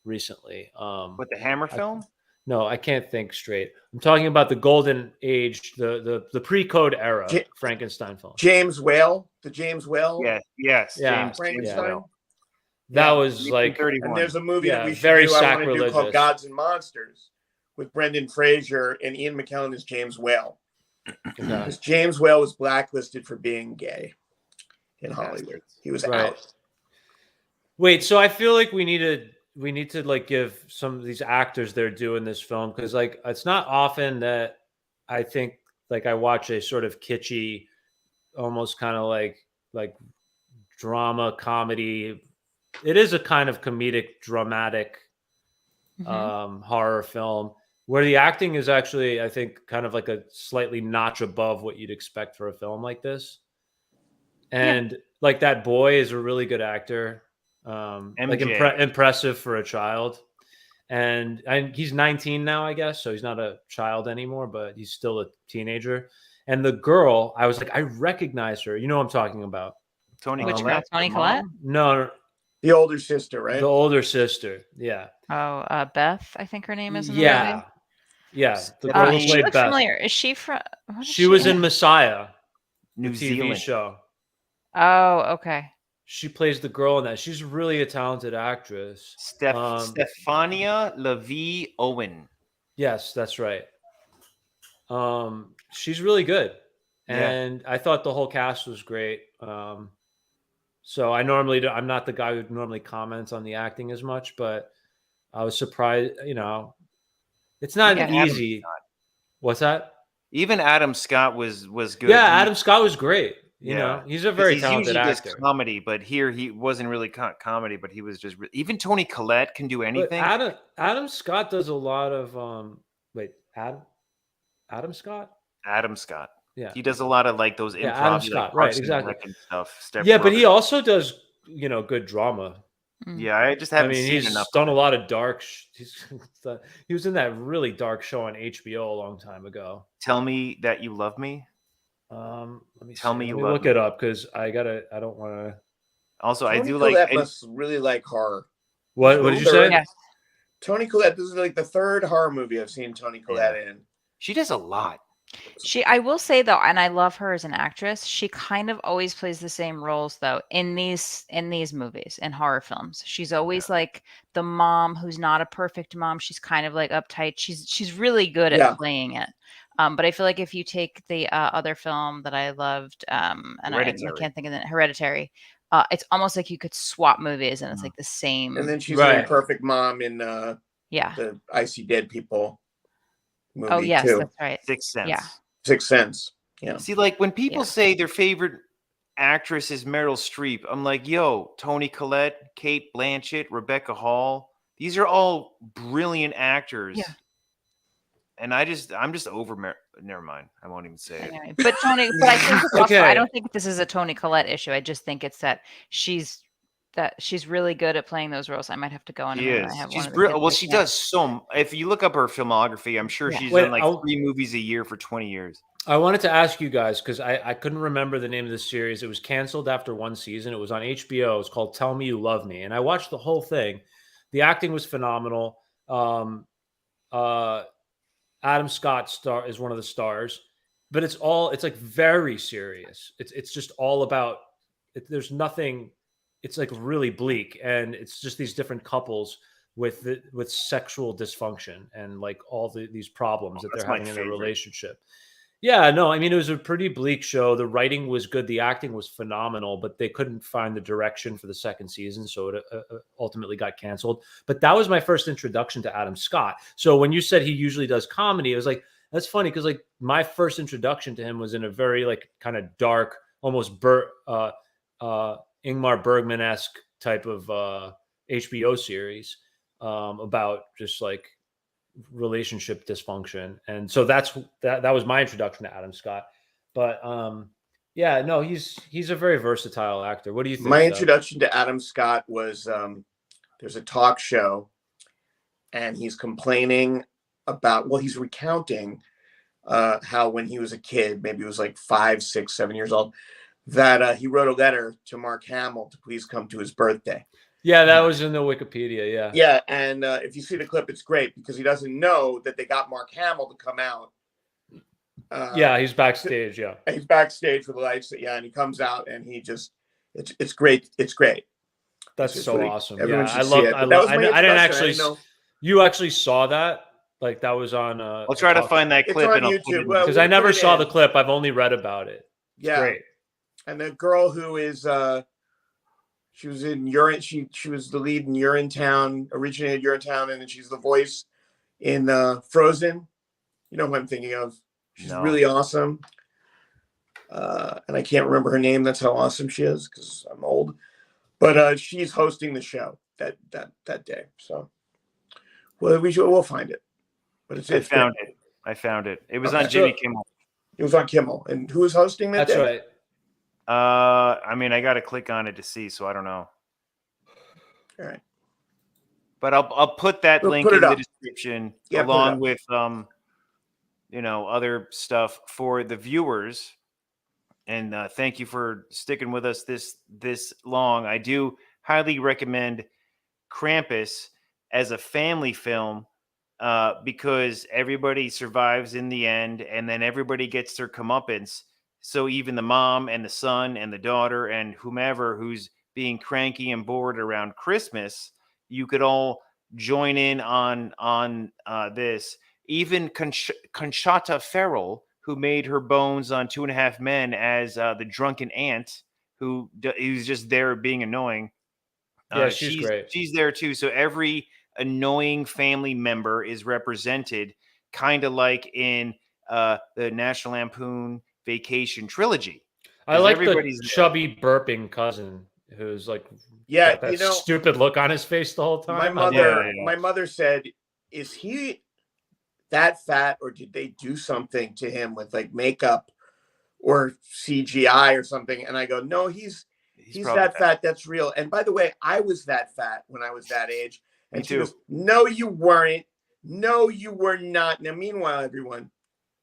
recently. What, the Hammer film? No, I can't think straight. I'm talking about the Golden Age, the pre-code era Frankenstein film. James Whale, the James Whale. Yes. James Frankenstein. That was like, and there's a movie that we should very do, I want to do called sacrilegious. Gods and Monsters with Brendan Fraser and Ian McKellen as James Whale. Because James Whale was blacklisted for being gay in Hollywood. He was out. Wait, so I feel like we need to like give some of these actors their due in this film, because like it's not often that I think like I watch a sort of kitschy, almost kind of like drama comedy. It is a kind of comedic, dramatic horror film where the acting is actually, I think, kind of like a slightly notch above what you'd expect for a film like this. And like that boy is a really good actor. Like impressive for a child, and he's 19 now, I guess, so he's not a child anymore, but he's still a teenager. And the girl, I was like, I recognize her. You know what I'm talking about? Tony Collette? Tony Collette? No, the older sister, right? The older sister, yeah. Oh, Beth, I think her name is. Yeah. The girl who she played looks Beth. familiar. Is she from? She was in Messiah, New the TV Zealand show. Oh, okay. She plays the girl in that. She's really a talented actress. Stefania Levy Owen. Yes, that's right. She's really good, and I thought the whole cast was great. So I'm not the guy who normally comments on the acting as much, but I was surprised. It's not easy. What's that? Even Adam Scott was good. Yeah, Adam Scott was great. He's a very talented usually actor. Does comedy, but here he wasn't really comedy, but he was just even Toni Collette can do anything. But Adam Scott does a lot of Adam Scott. Adam Scott. Yeah, he does a lot of like those improv, Adam Scott, right? Exactly. Stuff. But he also does good drama. Yeah, I just haven't seen he's enough. done a lot of dark. He was in that really dark show on HBO a long time ago. Tell Me That You Love Me. Let me Tell see. me Let you me love look me. it up because I don't want to. Also, Toni I do Collette like. must really like horror. What did you say? Yes. Toni Collette. This is like the third horror movie I've seen Toni Collette in. She does a lot. I will say though, and I love her as an actress. She kind of always plays the same roles though in these movies and horror films. She's always like the mom who's not a perfect mom. She's kind of like uptight. She's really good at playing it. But I feel like if you take the other film that I loved, and I can't think of it, Hereditary. It's almost like you could swap movies and it's like the same. And then she's an imperfect mom in the I See Dead People movie. Oh yes, too. that's right. Sixth Sense. Yeah. Sixth Sense. Yeah. See, like when people say their favorite actress is Meryl Streep, I'm like, yo, Toni Collette, Kate Blanchett, Rebecca Hall. These are all brilliant actors. Yeah. And I'm just over. Never mind. I won't even say it. But I think it's also, I don't think this is a Toni Collette issue. I just think it's that she's really good at playing those roles. I might have to go on. She is. She's brilliant. Well, she does so. If you look up her filmography, I'm sure she's done like 3 movies a year for 20 years. I wanted to ask you guys because I couldn't remember the name of the series. It was canceled after one season. It was on HBO. It's called Tell Me You Love Me, and I watched the whole thing. The acting was phenomenal. Adam Scott is one of the stars, but it's like very serious. It's just all about. There's nothing. It's like really bleak, and it's just these different couples with sexual dysfunction and like all these problems that they're having in their relationship. Yeah, no, I mean, it was a pretty bleak show. The writing was good. The acting was phenomenal, but they couldn't find the direction for the second season. So it ultimately got canceled. But that was my first introduction to Adam Scott. So when you said he usually does comedy, it was like, that's funny. Cause like my first introduction to him was in a very like kind of dark, almost Ingmar Bergman-esque type of HBO series about just like relationship dysfunction, and so that was my introduction to Adam Scott. But he's a very versatile actor. What do you think? My introduction to Adam Scott was there's a talk show, and he's complaining about he's recounting how when he was a kid, maybe he was like 5, 6, 7 years old, that he wrote a letter to Mark Hamill to please come to his birthday. Yeah, that was in the Wikipedia. Yeah. Yeah. And if you see the clip, it's great because he doesn't know that they got Mark Hamill to come out. He's backstage. Yeah. He's backstage for the lights. Yeah. And he comes out and he just, it's great. It's great. That's so awesome. Everyone I love I didn't actually, you actually saw that? Like that was on, I'll try to find that clip on YouTube because I never saw the clip. I've only read about it. It's great. And the girl who is, she was in she was the lead in Urinetown, originated Urinetown, and then she's the voice in Frozen. You know who I'm thinking of. She's really awesome. And I can't remember her name. That's how awesome she is because I'm old. But she's hosting the show that day. So we'll find it. But I found it. It was on Jimmy Kimmel. It was on Kimmel. And who was hosting that day? That's right. I mean, I got to click on it to see, so I don't know. All right. But I'll put that link in the description along with other stuff for the viewers. And thank you for sticking with us this long. I do highly recommend Krampus as a family film because everybody survives in the end, and then everybody gets their comeuppance. So even the mom and the son and the daughter and whomever who's being cranky and bored around Christmas, you could all join in on this. Even Conchata Ferrell, who made her bones on 2.5 Men as the drunken aunt, who's just there being annoying. Yeah, she's great. She's there too. So every annoying family member is represented, kind of like in the National Lampoon Vacation trilogy. I like the chubby burping cousin who's like, got that stupid look on his face the whole time. My mother said, "Is he that fat, or did they do something to him with like makeup or CGI or something?" And I go, "No, he's that fat. That's real." And by the way, I was that fat when I was that age. And she goes, "No, you weren't. No, you were not." Now, meanwhile, everyone,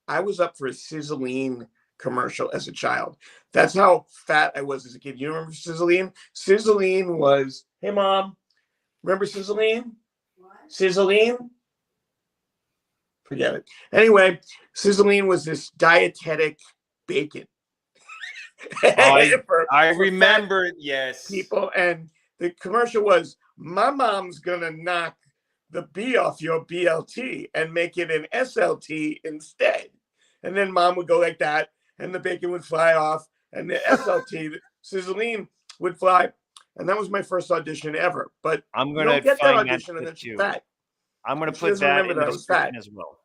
I was up for a Sizzling commercial as a child. That's how fat I was as a kid. You remember Sizzling? Sizzling was, hey, Mom, remember Sizzling? Sizzling? Forget it. Anyway, Sizzling was this dietetic bacon. I remember it, yes. People, and the commercial was, "My mom's gonna knock the B off your BLT and make it an SLT instead." And then Mom would go like that, and the bacon would fly off, and the SLT, the Sizzling, would fly. And that was my first audition ever. But I'm gonna get that find audition, and then she's fat. I'm gonna put that in the description as well.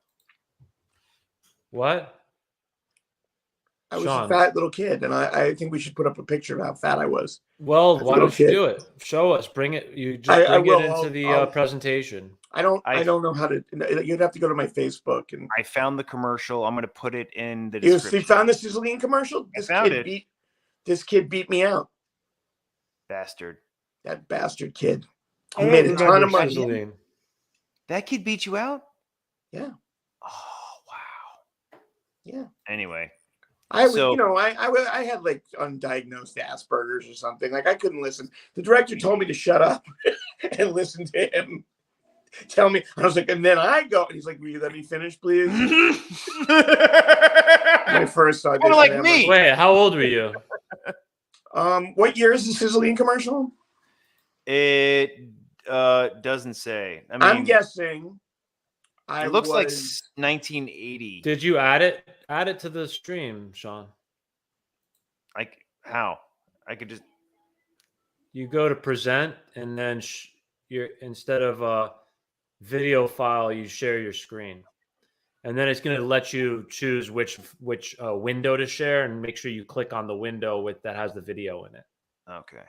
What? I was a fat little kid, and I think we should put up a picture of how fat I was. Well, why don't you do it? Show us. Bring it. You just bring it into the presentation. I don't know how to. You'd have to go to my Facebook. And I found the commercial. I'm going to put it in the description. You found the Sizzling commercial? This kid beat me out. Bastard. That bastard kid. He made a ton of money. Sizzling. That kid beat you out? Yeah. Oh, wow. Yeah. Anyway. I had like undiagnosed Asperger's or something. Like I couldn't listen. The director told me to shut up and listen to him tell me. I was like, and then I go, and he's like, "Will you let me finish, please?" My first audition. Kind of like me. Wait, how old were you? What year is the Sizzling commercial? It doesn't say. I mean, I'm guessing. It looks like 1980. Did you add it? Add it to the stream, Sean. Like how? I could just. You go to present, and then instead of a video file, you share your screen, and then it's going to let you choose which window to share, and make sure you click on the window that has the video in it. Okay.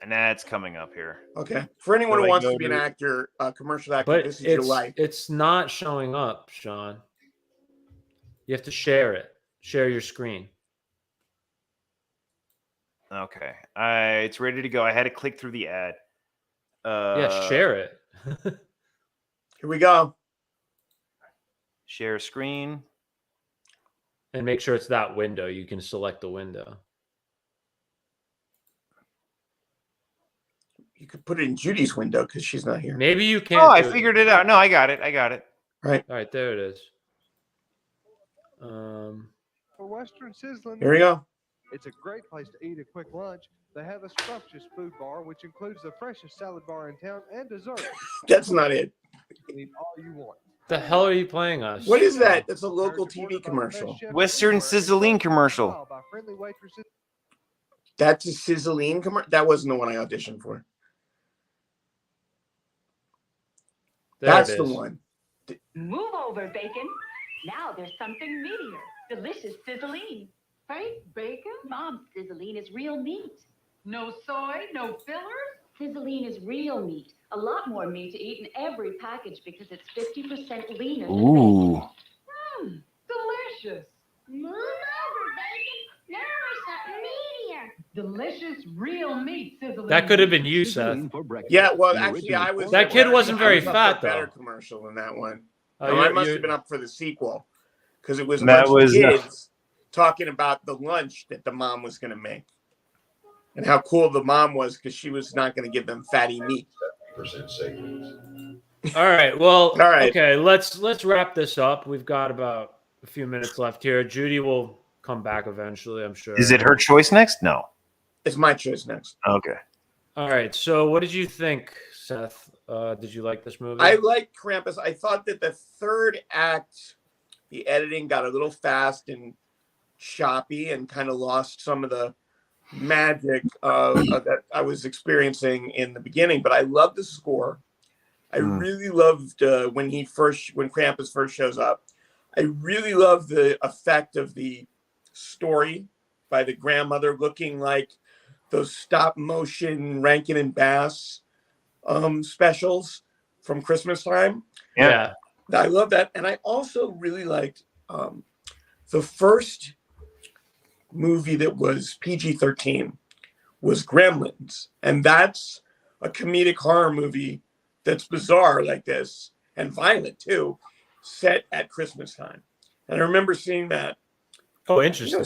An ad's coming up here. Okay. For anyone who wants to be an actor, commercial actor, but this is your life. It's not showing up, Sean. You have to share it. Share your screen. Okay. It's ready to go. I had to click through the ad. Yeah, share it. Here we go. Share screen. And make sure it's that window. You can select the window. You could put it in Judy's window because she's not here. Maybe you can't. Oh, I figured it out. No, I got it. Right. All right, there it is. For Western Sizzling, Here we go. It's a great place to eat a quick lunch. They have a scrumptious food bar, which includes the freshest salad bar in town and dessert. That's not it. Eat all you want. The hell are you playing us? What is that? That's a local TV commercial. Western Sizzling commercial. That's a Sizzling commercial. That wasn't the one I auditioned for. That's the one. Move over, bacon. Now there's something meatier. Delicious sizzling. Fake bacon? Mom's sizzling is real meat. No soy, no fillers? Sizzling is real meat. A lot more meat to eat in every package because it's 50% leaner. Ooh. Delicious. Move over, bacon. Now there's something meatier. Delicious real meat sizzling. That could have been you, Seth. Yeah, well, actually, I was. That kid wasn't very fat, though. Better commercial than that one. Oh, I must have been up for the sequel because it was kids talking about the lunch that the mom was going to make and how cool the mom was because she was not going to give them fatty meat. All right. Well, all right. Okay. Let's wrap this up. We've got about a few minutes left here. Judy will come back eventually, I'm sure. Is it her choice next? No. It's my choice next. Okay. All right. So, what did you think, Seth? Did you like this movie? I like Krampus. I thought that the third act, the editing got a little fast and choppy, and kind of lost some of the magic that I was experiencing in the beginning. But I love the score. I really loved when Krampus first shows up. I really love the effect of the story by the grandmother looking like those stop motion Rankin and Bass specials from Christmas time. Yeah. I love that. And I also really liked the first movie that was PG-13 was Gremlins. And that's a comedic horror movie that's bizarre like this and violent too, set at Christmas time. And I remember seeing that. Oh, interesting.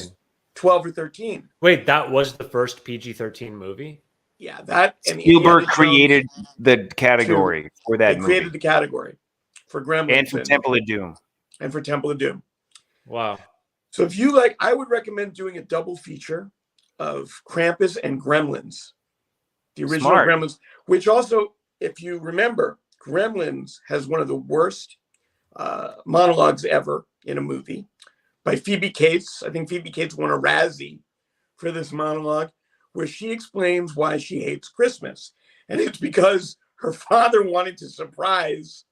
12 or 13. Wait, that was the first PG-13 movie? Yeah, that and Spielberg created the category for that movie. Created the category for Gremlins and for Temple of Doom. And for Temple of Doom. Wow. So if you like, I would recommend doing a double feature of Krampus and Gremlins. The original Gremlins, which also, if you remember, Gremlins has one of the worst monologues ever in a movie by Phoebe Cates. I think Phoebe Cates won a Razzie for this monologue, where she explains why she hates Christmas. And it's because her father wanted to surprise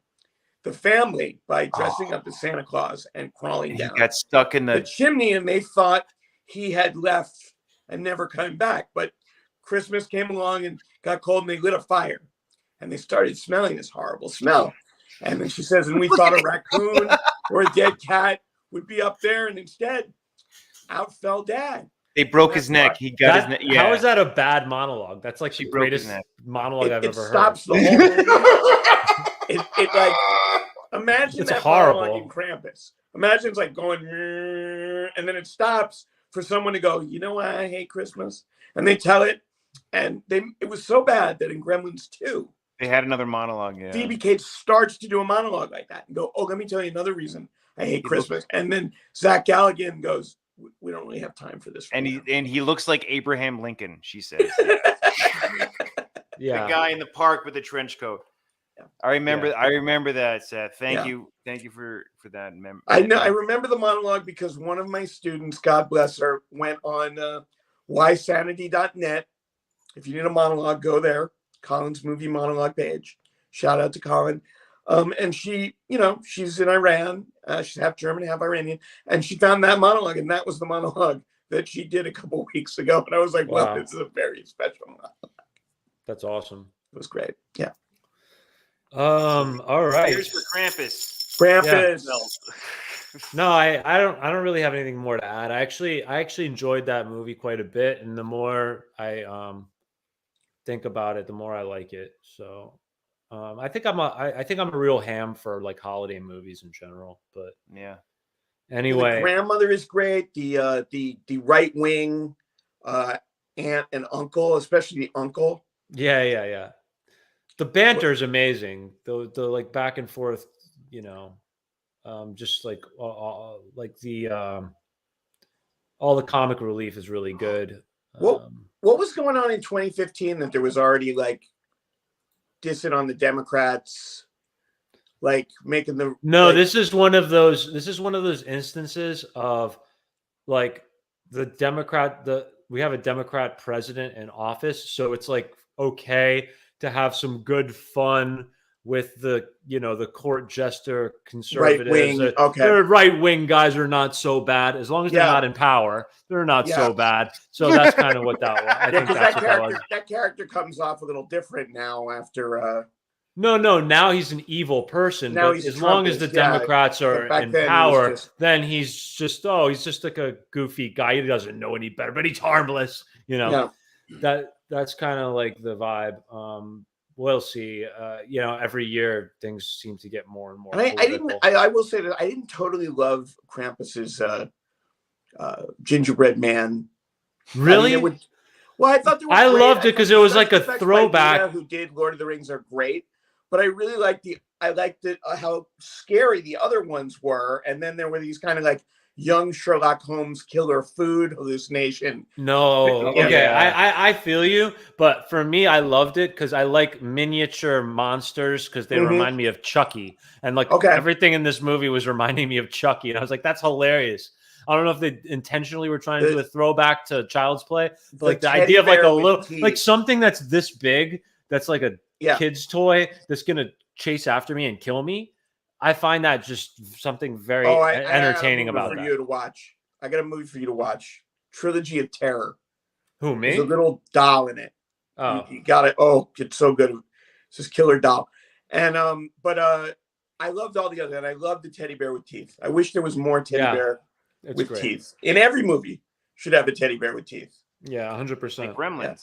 the family by dressing up as Santa Claus and crawling down. He got stuck in the chimney, and they thought he had left and never come back. But Christmas came along and got cold, and they lit a fire. And they started smelling this horrible smell. And then she says, and we thought a raccoon or a dead cat would be up there, and instead, out fell Dad. They broke his neck. He got his neck. Yeah. How is that a bad monologue? That's like the greatest monologue I've ever heard. Stops the whole movie. it like, imagine it's that horrible. monologue in Krampus. Imagine it's like going, and then it stops for someone to go, you know why I hate Christmas? And they tell it, and it was so bad that in Gremlins 2, they had another monologue. Yeah. Phoebe Cates starts to do a monologue like that and go, oh, let me tell you another reason I hate Christmas. And then Zach Galligan goes, we don't really have time for this. And he looks like Abraham Lincoln, she says. Yeah. The guy in the park with the trench coat. Yeah. I remember that, Seth. Thank you for that. I know. I remember the monologue because one of my students, God bless her, went on ysanity.net. If you need a monologue, go there. Colin's movie monologue page. Shout out to Colin. And she, she's in Iran. She's half German, half Iranian. And she found that monologue, and that was the monologue that she did a couple weeks ago. And I was like, wow. Well, this is a very special monologue. That's awesome. It was great. Yeah. All right. Here's for Krampus. Krampus. Yeah. No, I don't really have anything more to add. I actually enjoyed that movie quite a bit, and the more I think about it, the more I like it. So I think I'm a real ham for like holiday movies in general. But yeah. Anyway, the grandmother is great. The right wing aunt and uncle, especially the uncle. Yeah. The banter is amazing. The like back and forth, just like the all the comic relief is really good. What was going on in 2015 that there was already like dissing on the Democrats, like making the this is one of those instances of like we have a Democrat president in office, so it's like okay to have some good fun with the court jester conservatives. Right wing, okay. The right wing guys are not so bad as long as they're not in power. They're not so bad. So that's kind of what that was. I think that's what that was. That character comes off a little different now after. No. Now he's an evil person. Now but he's as long as the Democrats are in power, then he's just like a goofy guy. He doesn't know any better, but he's harmless. That's kind of like the vibe. We'll see. Every year things seem to get more and more. And I will say that I didn't totally love Krampus's gingerbread man. Really? I thought I loved it because it was like a throwback. Who did Lord of the Rings are great, but I really liked how scary the other ones were, and then there were these kind of like young Sherlock Holmes killer food hallucination. No, Yeah. okay, I feel you, but for me, I loved it because I like miniature monsters because they remind me of Chucky, and like everything in this movie was reminding me of Chucky, and I was like, that's hilarious. I don't know if they intentionally were trying to do a throwback to Child's Play, but like the idea of like a little, like something that's this big, that's like a kid's toy that's gonna chase after me and kill me. I find that just something very entertaining about that. You to watch. I got a movie for you to watch. Trilogy of Terror. Who, me? There's a little doll in it. Oh, you got it. Oh, it's so good. It's this killer doll. And but I loved all the other. And I loved the teddy bear with teeth. I wish there was more teddy bear with teeth. In every movie, should have a teddy bear with teeth. Yeah, 100%. Like Gremlins.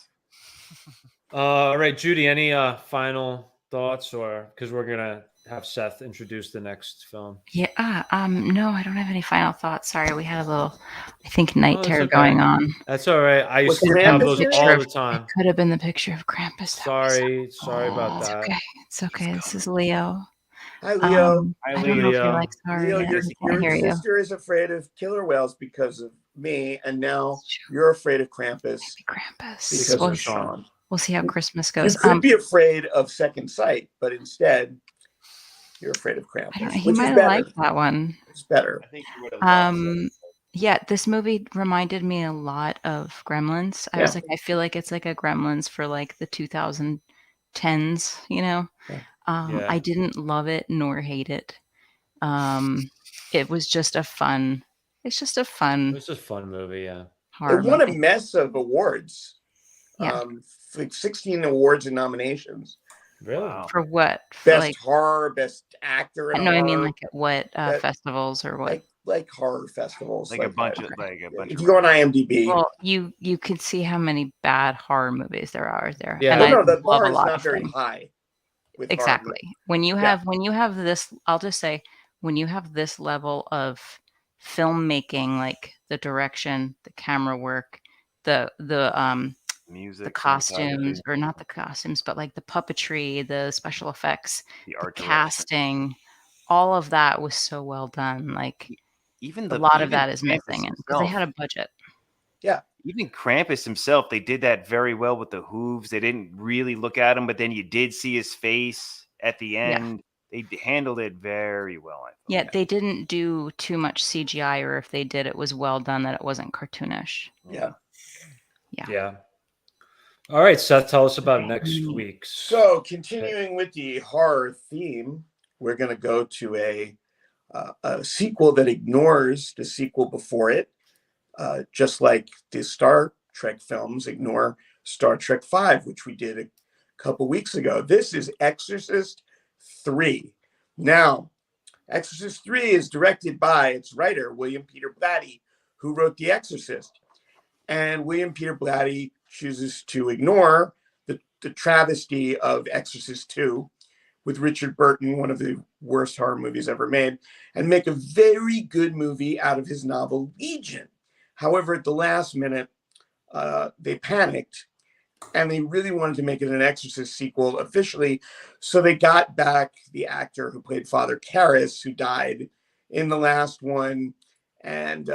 All right, Judy. Any final thoughts, or because we're gonna have Seth introduce the next film? Yeah. No, I don't have any final thoughts. Sorry, we had a little, I think, night terror going on. That's all right. I used to have those all the time. It could have been the picture of Krampus. Sorry about that. Okay. It's okay. This is Leo. Hi, Leo. I don't know if he likes horror. Leo, Your sister is afraid of killer whales because of me, and now you're afraid of Krampus. Krampus. Because of Sean. We'll see how Christmas goes. You could be afraid of Second Sight, but instead you're afraid of Krampus. He might have liked that one. It's better. I think you would have. Yeah, this movie reminded me a lot of Gremlins. I was like, I feel like it's like a Gremlins for like the 2010s, you know? I didn't love it nor hate it. It was just a fun. It's just a fun. It was a fun movie, yeah. It won a mess of awards. Yeah. Like 16 awards and nominations. Really? For what? Best horror, best actor. No, I mean like at what festivals or what? Like horror festivals. Like a bunch of. If you go on IMDb. Well, you could see how many bad horror movies there are there. Yeah. And the bar is not very high. Exactly. When you have this, I'll just say, when you have this level of filmmaking, like the direction, the camera work, the music, the costumes, or not the costumes, but like the puppetry, the special effects, the casting, all of that was so well done. Like even a lot of that is missing because they had a budget. Yeah. Even Krampus himself, they did that very well with the hooves. They didn't really look at him, but then you did see his face at the end. They handled it very well. I thought. Yeah, they didn't do too much CGI, or if they did, it was well done that it wasn't cartoonish. Yeah. All right, Seth, tell us about next week. So, continuing with the horror theme, we're going to go to a sequel that ignores the sequel before it, just like the Star Trek films ignore Star Trek V, which we did a couple weeks ago. This is Exorcist 3. Now, Exorcist 3 is directed by its writer, William Peter Blatty, who wrote The Exorcist. And William Peter Blatty chooses to ignore the travesty of Exorcist 2 with Richard Burton, one of the worst horror movies ever made, and make a very good movie out of his novel Legion. However, at the last minute, they panicked and they really wanted to make it an Exorcist sequel officially. So they got back the actor who played Father Karras, who died in the last one. And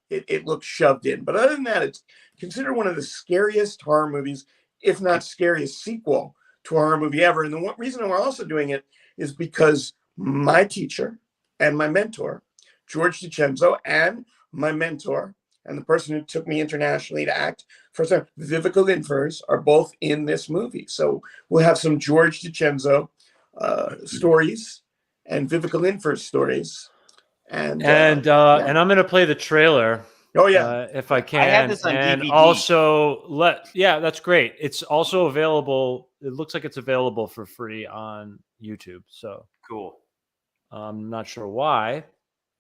it looks shoved in. But other than that, it's considered one of the scariest horror movies, if not scariest sequel to a horror movie ever. And the one reason we're also doing it is because my teacher and my mentor, George DiCenzo, and my mentor, and the person who took me internationally to act for some, Vivica Linfers, are both in this movie. So we'll have some George DiCenzo stories and Vivica Linfers stories. And I'm going to play the trailer. Oh yeah, if I can. I have this on and DVD. Also that's great. It's also available. It looks like it's available for free on YouTube. So cool. I'm not sure why.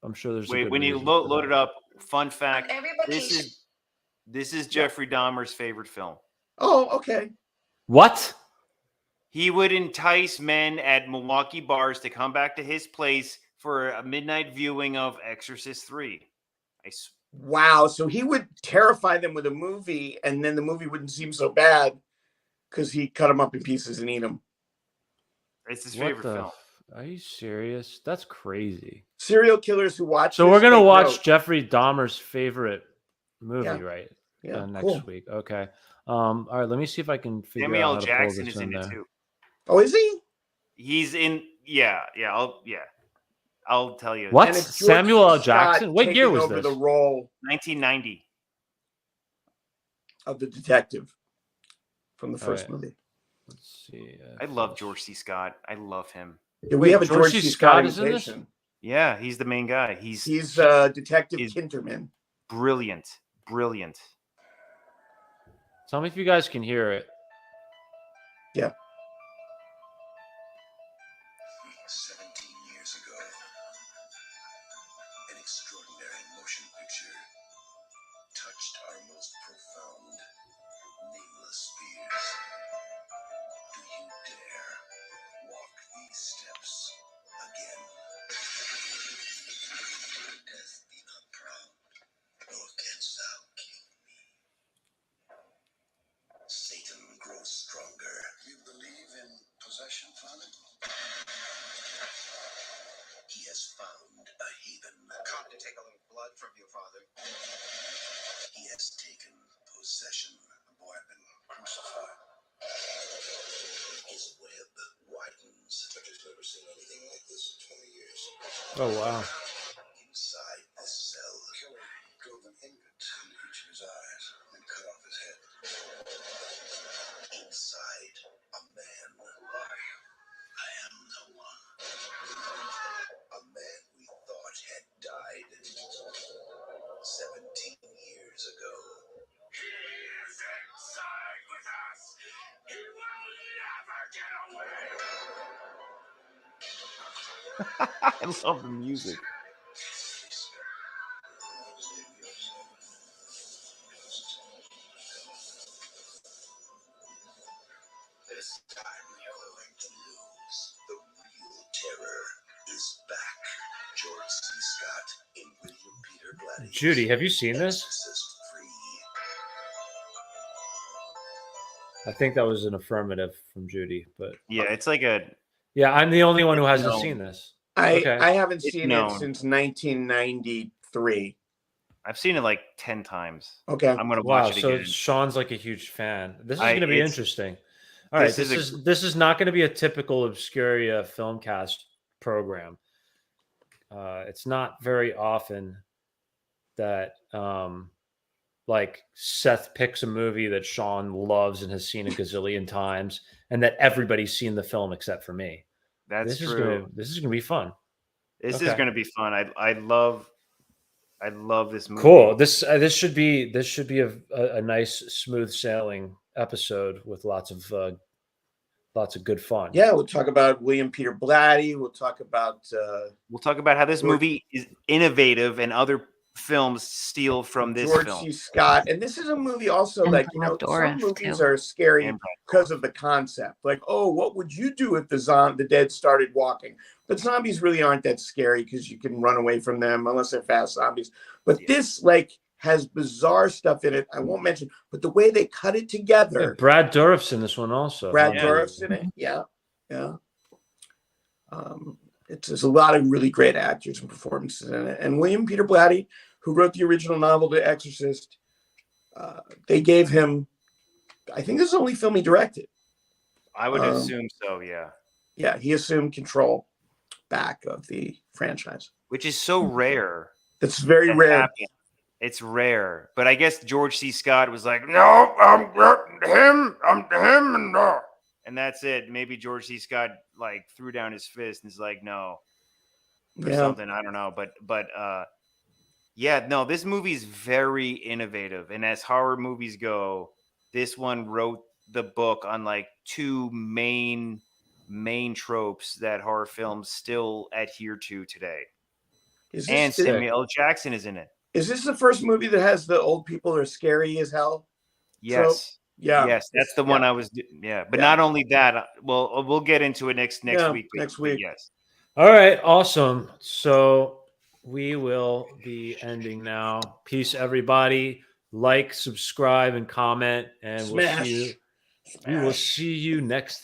I'm sure there's. Wait, when you load it up. Fun fact: this is Jeffrey Dahmer's favorite film. Oh, okay. What? He would entice men at Milwaukee bars to come back to his place for a midnight viewing of Exorcist 3. Wow. So he would terrify them with a movie, and then the movie wouldn't seem so bad because he cut them up in pieces and eat them. It's his favorite film. Are you serious? That's crazy. serial killers who watch. So this we're gonna take watch note. Jeffrey Dahmer's favorite movie, Yeah. right? Yeah, next cool. week. Okay. All right. Let me see if I can figure Samuel out how to pull Jackson this is in in it there. too. Oh, is he? He's in. Yeah. I'll tell you. What? And it's George Samuel L. C. Scott Jackson? What year taking was over this? the role 1990. of the detective from the All first right. movie. Let's see. I love George C. Scott. I love him. Yeah, we have a George George C. C. Scott Scott is in this? imitation. Yeah, he's the main guy. He's Detective he's- Kinterman. brilliant. Tell me if you guys can hear it. Yeah. 17 years ago, an extraordinary motion picture touched our most profound, nameless fears. Do you dare walk these steps again? Death be not proud, nor canst thou kill me. Satan grows stronger. You believe in possession, Father? He has found a haven. Come to take a little blood from you, Father. He has taken possession. The boy had been crucified. His web widens. I've just never seen anything like this in 20 years. Oh, wow. Inside this cell, the killer drove an ingot into each of his eyes and cut off his head. Inside a man. I am the one. A man we thought had died 17 years ago. He is inside with us. He will never get away. I love the music. This time we are going to lose. The real terror is back. George C. Scott in William Peter Blatty. Judy, have you seen this? I think that was an affirmative from Judy, but Yeah, it's like a. yeah, I'm the only one who It's hasn't known. seen this. I Okay. haven't It's seen known. it since 1993. I've seen it like 10 times. Okay. I'm gonna Wow, watch it so again. Sean's like a huge fan. This is going to be it's- interesting. All right, this this is not going to be a typical Obscuria Filmcast program. It's not very often that like Seth picks a movie that Sean loves and has seen a gazillion times, and that everybody's seen the film except for me. That's This true. is gonna be fun. This Okay. is gonna be fun. I love this movie. Cool. This should be a nice smooth sailing episode with lots of good fun. Yeah, we'll talk about William Peter Blatty. We'll talk about how this movie is innovative and other films steal from this George film. C. Scott. And this is a movie also, like, you know, some movies are scary because of the concept. Like, oh, what would you do if the dead started walking? But zombies really aren't that scary because you can run away from them unless they're fast zombies. But this, like, has bizarre stuff in it. I won't mention, but the way they cut it together. Yeah, Brad Dourif's in this one also. Brad Dourif's in it. Yeah. There's a lot of really great actors and performances in it. And William Peter Blatty, who wrote the original novel, The Exorcist, they gave him, I think this is the only film he directed. I would assume so, yeah. Yeah, he assumed control back of the franchise. Which is so rare. It's very to rare. happen. It's rare. But I guess George C. Scott was like, no, I'm him, and no. And that's it. Maybe George C. Scott like threw down his fist and is like, no, or something. I don't know. But yeah, no, this movie is very innovative. And as horror movies go, this one wrote the book on like two main tropes that horror films still adhere to today. And Samuel L. Jackson is in it. Is this the first movie that has the old people are scary as hell? Yes. So, yeah. Yes, that's the one I was. Yeah, but not only that. Well, we'll get into it next week. Next week. Yes. All right, awesome. So we will be ending now. Peace, everybody. Like, subscribe, and comment, and we'll see you. We will see you next time.